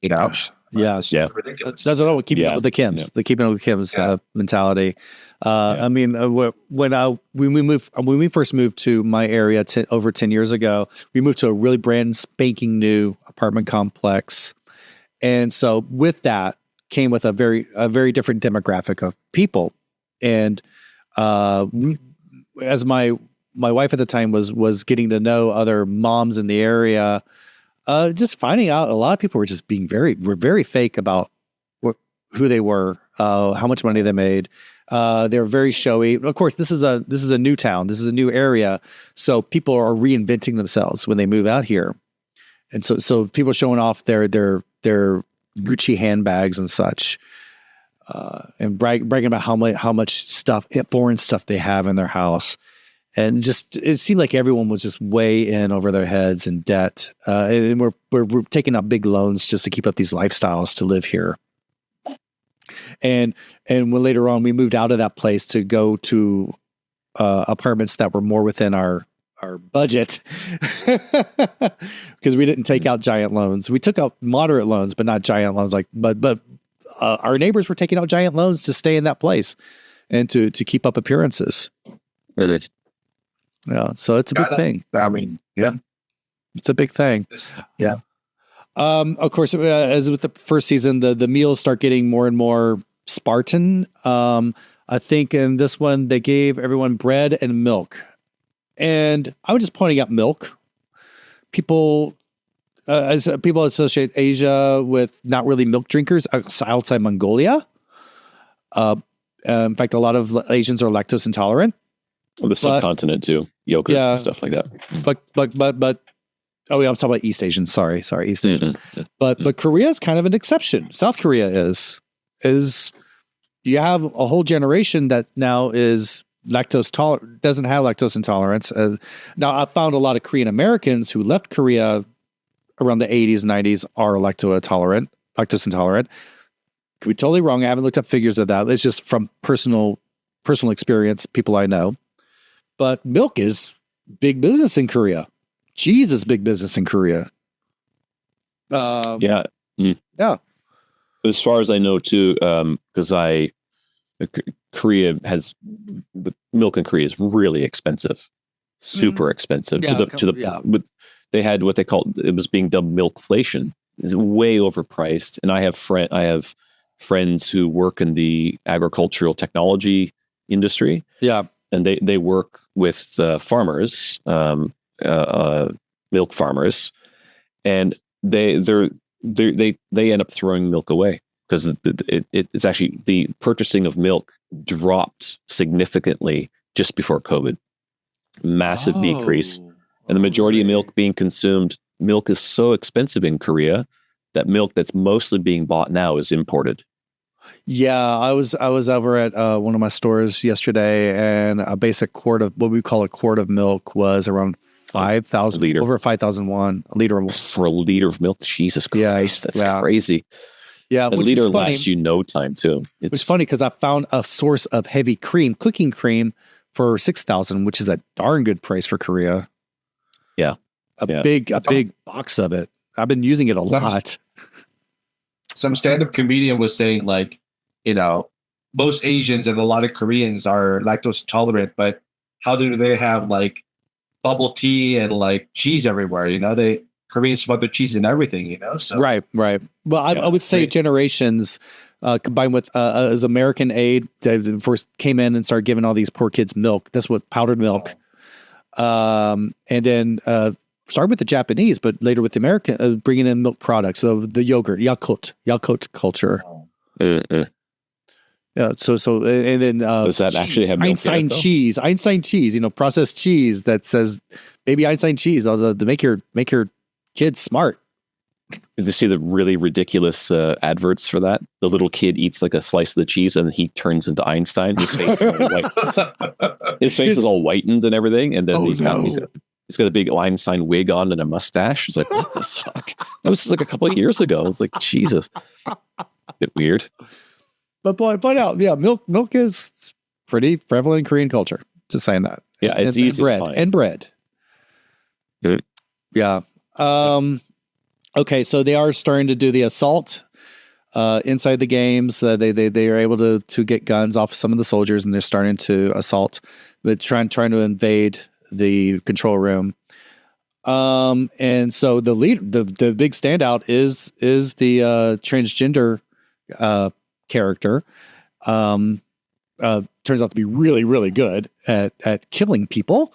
Yes. Yeah. ridiculous. That's what keeping up with the Kims. Yeah. The keeping up with the Kims mentality. I mean, when we first moved to my area over 10 years ago, we moved to a really brand spanking new apartment complex, and so with that came with a very different demographic of people. And as my wife at the time was getting to know other moms in the area. Just finding out a lot of people were just being very fake about who they were, how much money they made. They were very showy. Of course, this is a new town. This is a new area. So people are reinventing themselves when they move out here. And so people showing off their Gucci handbags and such, and bragging about how much stuff, foreign stuff they have in their house. And just, it seemed like everyone was just way in over their heads in debt. And we're taking out big loans just to keep up these lifestyles to live here. And when later on we moved out of that place to go to apartments that were more within our budget, because we didn't take out giant loans. We took out moderate loans, but not giant loans. But our neighbors were taking out giant loans to stay in that place and to keep up appearances. Really? Yeah, so it's a big thing. I mean, yeah, it's a big thing. Yeah. Of course, as with the first season, the meals start getting more and more Spartan. I think in this one they gave everyone bread and milk, and I was just pointing out milk. People associate Asia with not really milk drinkers outside Mongolia. In fact, a lot of Asians are lactose intolerant. Well, the subcontinent too, yogurt and stuff like that. But oh yeah, I'm talking about East Asian. Sorry, East Asian. Mm-hmm. But Korea is kind of an exception. South Korea is you have a whole generation that now is doesn't have lactose intolerance. Now I found a lot of Korean Americans who left Korea around the 80s, 90s are lactose intolerant. Could be totally wrong. I haven't looked up figures of that. It's just from personal experience, people I know. But milk is big business in Korea. Cheese is big business in Korea. Yeah. Yeah. As far as I know too, because milk in Korea is really expensive, super expensive. They had what they called, it was being dubbed milkflation. It's way overpriced. And I have friends who work in the agricultural technology industry. Yeah. And they work with farmers, milk farmers, and they end up throwing milk away because it's actually, the purchasing of milk dropped significantly just before COVID. Massive decrease, and the majority of milk being consumed. Milk is so expensive in Korea that milk that's mostly being bought now is imported. Yeah, I was over at one of my stores yesterday, and a basic quart of what we call a quart of milk was around 5,000, over 5,001 a liter for a liter of milk. Jesus Christ, that's crazy. Yeah, a liter lasts you no time too. It's funny because I found a source of heavy cream, cooking cream, for 6,000, which is a darn good price for Korea. Yeah, a big box of it. I've been using it a lot. Some stand-up comedian was saying, like, most Asians and a lot of Koreans are lactose intolerant, but how do they have like bubble tea and like cheese everywhere? Koreans smother cheese in everything, So right. Well, I would say generations combined with as American aid, they first came in and started giving all these poor kids milk. That's what powdered milk, and then. Started with the Japanese, but later with the American, bringing in milk products. So the yogurt, Yakult culture. Yeah. So, and then does that actually have milk Einstein cheese? Einstein cheese, processed cheese that says "baby Einstein cheese" to make your kids smart. Did you see the really ridiculous adverts for that? The little kid eats like a slice of the cheese and he turns into Einstein. His face is all white. His face is all whitened and everything. And then he's got a big Einstein wig on and a mustache. It's like, what the fuck? That was like a couple of years ago. It's like, Jesus. Bit weird. But point out, yeah, milk is pretty prevalent in Korean culture. Just saying that. Yeah, it's easy bread to find. and bread. Good. Yeah. Okay, so they are starting to do the assault inside the games. They are able to get guns off of some of the soldiers, and they're starting to assault, but trying to invade the control room. And so the big standout is the transgender character. Turns out to be really, really good at killing people.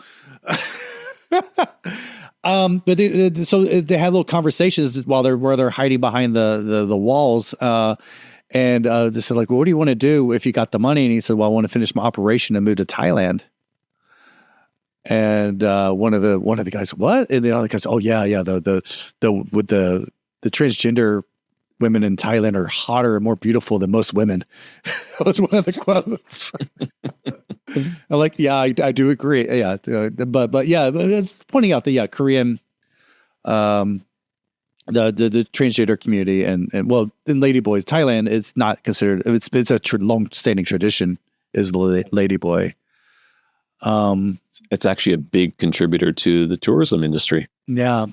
But so they have little conversations while they're hiding behind the walls. And they said, like, well, what do you want to do if you got the money? And he said, well, I want to finish my operation and move to Thailand. And one of the guys, what? And the other guy said, oh yeah, the transgender women in Thailand are hotter and more beautiful than most women. That was one of the quotes. I'm like, yeah, I do agree. Yeah, but yeah, it's pointing out the Korean, the transgender community and well, in ladyboys, Thailand is not considered. It's a long-standing tradition. Is the ladyboy. It's actually a big contributor to the tourism industry. Yeah,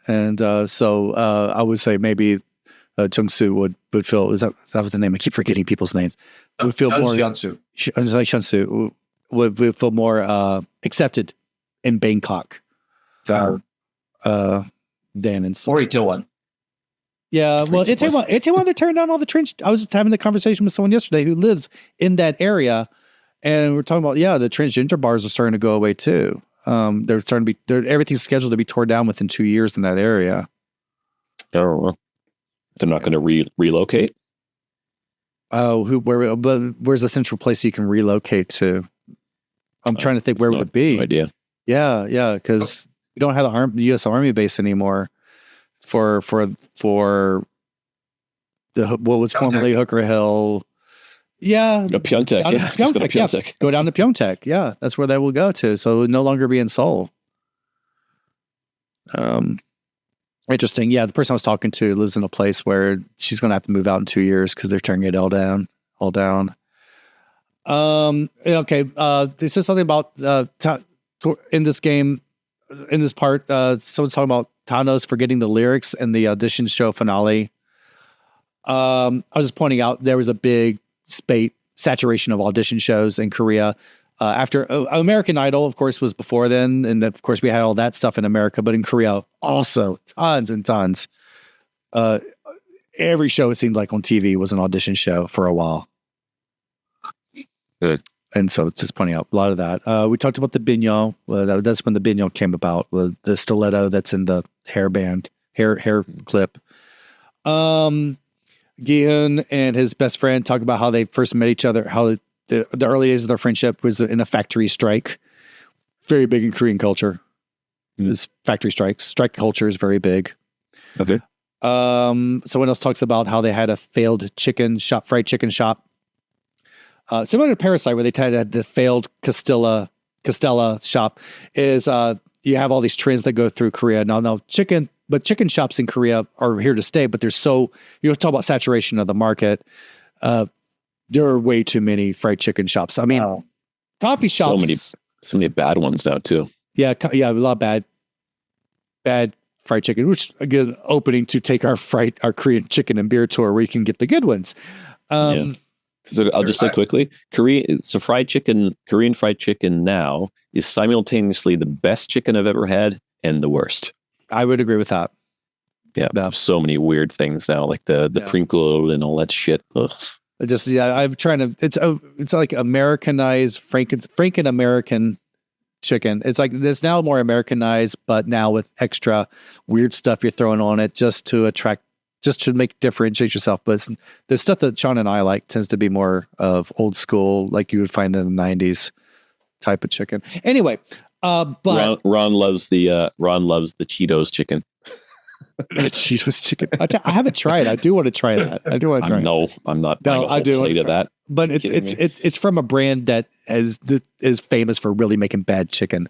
and so I would say maybe Jung-soo would feel that was the name. I keep forgetting people's names. Would feel more Hyun-soo would feel more accepted in Bangkok than in Seoul. Or Itaewon. Yeah, well, Itaewon they turned down all the trench. I was just having the conversation with someone yesterday who lives in that area, and we're talking about the transgender bars are starting to go away too. They're starting to be everything's scheduled to be torn down within 2 years in that area. Oh well. They're not going to relocate? Oh, where's the central place you can relocate to? I'm trying to think where would it be. No idea. Yeah, because you don't have the U.S. Army base anymore for what was formerly Hooker Hill. Yeah, Pyeongtaek. Yeah, go to Pyeongtaek. Yeah. Go down to Pyeongtaek. Yeah, that's where they will go to. So it will no longer be in Seoul. Interesting. Yeah, the person I was talking to lives in a place where she's going to have to move out in 2 years because they're tearing it all down. Okay. This is something about in this game, in this part. Someone's talking about Thanos forgetting the lyrics in the audition show finale. I was just pointing out there was a big saturation of audition shows in Korea. After American Idol, of course, was before then. And of course, we had all that stuff in America. But in Korea, also tons and tons. Every show, it seemed like on TV, was an audition show for a while. Good. And so just pointing out a lot of that. We talked about the binyo. That's when the binyo came about. The stiletto that's in the hair clip. Gi-hun and his best friend talk about how they first met each other, how the early days of their friendship was in a factory strike. Very big in Korean culture. It's factory strikes. Strike culture is very big. Okay. Someone else talks about how they had a failed fried chicken shop. Similar to Parasite, where they had the failed Castella shop, is you have all these trends that go through Korea. Now chicken shops in Korea are here to stay, but you talk about saturation of the market. There are way too many fried chicken shops. I mean, coffee shops. So many bad ones now too. Yeah, a lot of bad fried chicken, which again, opening to take our Korean chicken and beer tour where you can get the good ones. So I'll just say quickly, Korean fried chicken now is simultaneously the best chicken I've ever had and the worst. I would agree with that. Yeah, so many weird things now, like the prinkle and all that shit. Ugh. I'm trying to. It's like Americanized Franken American chicken. It's like it's now more Americanized, but now with extra weird stuff you're throwing on it just to differentiate yourself. But the stuff that Shawn and I like tends to be more of old school, like you would find in the 90s type of chicken. Anyway, but Ron loves the Cheetos chicken. Cheetos chicken. I haven't tried. I do want to try that. I do want to try. No, I'm not. No, I do. Plate of that. But it's from a brand that is famous for really making bad chicken.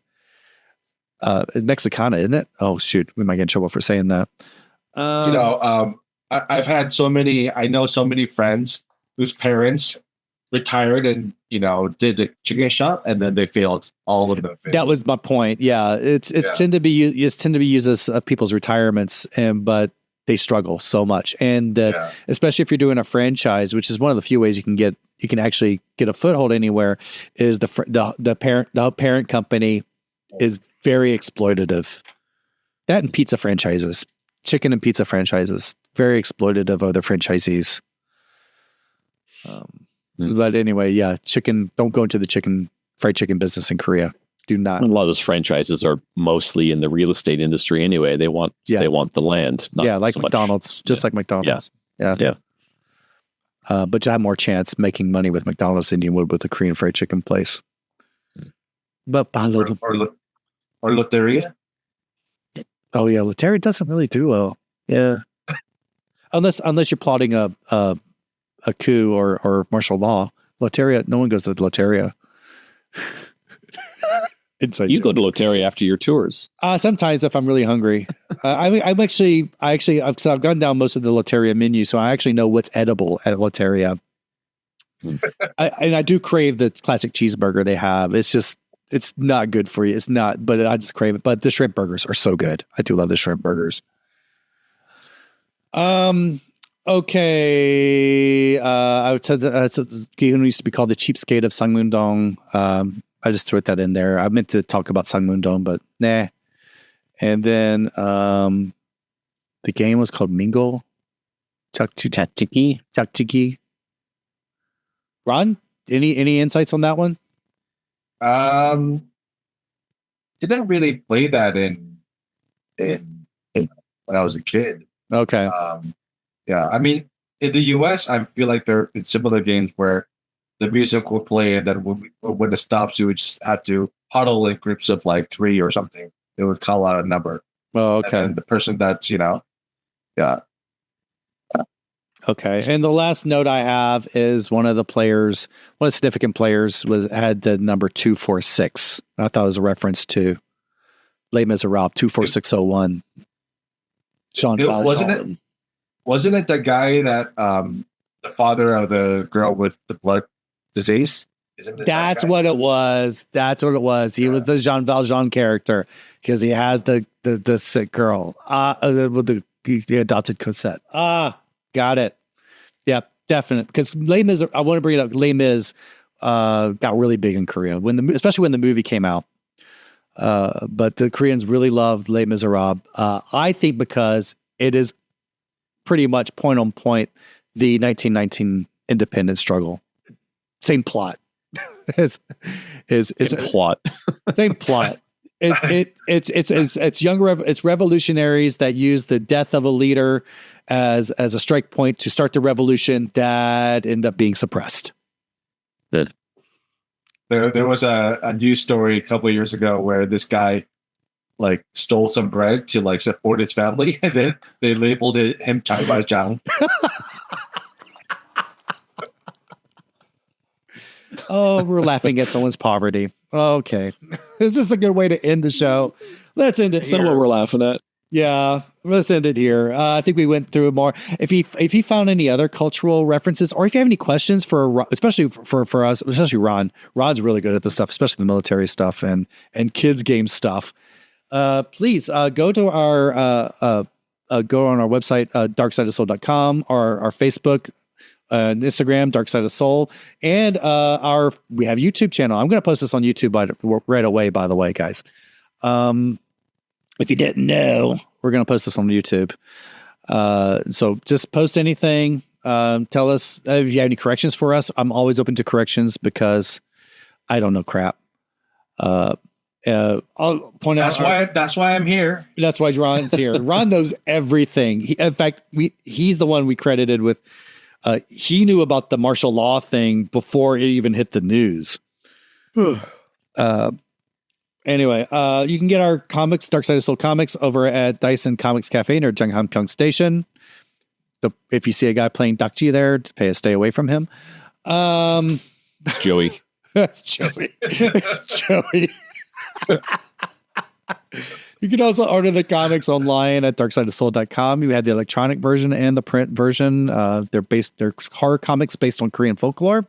Mexicana, isn't it? Oh shoot, we might get in trouble for saying that. I've had I know so many friends whose parents retired and did a chicken shop, and then they failed. All of them failed. That was my point. Yeah, it's tend to be used as people's retirements, but they struggle so much, and especially if you're doing a franchise, which is one of the few ways you can actually get a foothold anywhere, is the parent company is very exploitative. That and pizza franchises, chicken and pizza franchises, very exploitative of their franchisees. But anyway, yeah, chicken. Don't go into the fried chicken business in Korea. Do not. A lot of those franchises are mostly in the real estate industry anyway. They want the land. Not like so McDonald's, just like McDonald's. Yeah. But you have more chance making money with McDonald's than you would with a Korean fried chicken place. But or Loteria. Oh yeah, Loteria doesn't really do well. Yeah, unless you're plotting a coup or martial law. Loteria, no one goes to Loteria. You go to Loteria after your tours. Sometimes if I'm really hungry. I've gone down most of the Loteria menu, so I actually know what's edible at Loteria. I do crave the classic cheeseburger they have. It's not good for you. It's not, but I just crave it. But the shrimp burgers are so good. I do love the shrimp burgers. Okay. I would say that Gihun used to be called the cheapskate of Sangmundong. I just threw that in there. I meant to talk about Sangmundong, but nah. And then the game was called Mingle. Chakchiki. Ron, any insights on that one? Didn't really play that in when I was a kid. Okay. I mean, in the US, I feel like there are similar games where the music will play, and then when it stops, you would just have to huddle in groups of like 3 or something. It would call out a number. Oh, okay. And the person that's Okay. And the last note I have is one of the significant players had the number 246. I thought it was a reference to Les Miserables 24601. Jean Valjean. Wasn't it the guy that the father of the girl with the blood disease? That's what it was. He was the Jean Valjean character because he has the sick girl. The adopted Cosette. Got it. Yeah, definite. Because Les Mis, I want to bring it up. Les Mis got really big in Korea especially when the movie came out. But the Koreans really loved Les Miserables. I think because it is pretty much point on point the 1919 independence struggle. Same plot. It's plot. Same plot. It's revolutionaries that use the death of a leader as a strike point to start the revolution that end up being suppressed. Good. There was a news story a couple of years ago where this guy like stole some bread to like support his family, and then they labeled him Chang Chang. Oh, we're laughing at someone's poverty. Okay. This is a good way to end the show. Let's end it here. That's what we're laughing at. Yeah, let's end it here. I think we went through more. If you found any other cultural references, or if you have any questions especially for us, especially Ron. Ron's really good at this stuff, especially the military stuff and kids game stuff. Please go to our go on our website, darksideofsoul.com, or our Facebook, Instagram, Dark Side of Soul, and we have YouTube channel. I'm going to post this on YouTube right away, by the way, guys. If you didn't know, we're going to post this on YouTube. So just post anything. Tell us if you have any corrections for us. I'm always open to corrections because I don't know crap. I'll point out. That's why I'm here. That's why Ron's here. Ron knows everything. In fact, he's the one we credited with. He knew about the martial law thing before it even hit the news. Anyway, you can get our comics, Dark Side of Soul comics, over at Dyson Comics Cafe near Janghamkyung Station. If you see a guy playing Dakji there, stay away from him. It's Joey. That's Joey. It's Joey. You can also order the comics online at darksideofsoul.com. You had the electronic version and the print version. They're horror comics based on Korean folklore.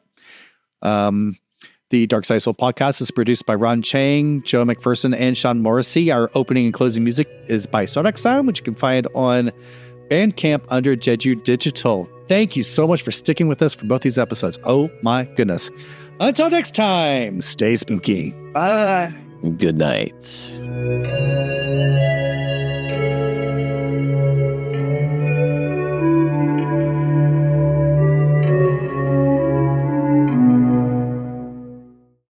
The Dark Side of Soul podcast is produced by Ron Chang, Joe McPherson, and Shawn Morrissey. Our opening and closing music is by Sodak Sound, which you can find on Bandcamp under Jeju Digital. Thank you so much for sticking with us for both these episodes. Oh my goodness. Until next time, stay spooky. Bye. Good night.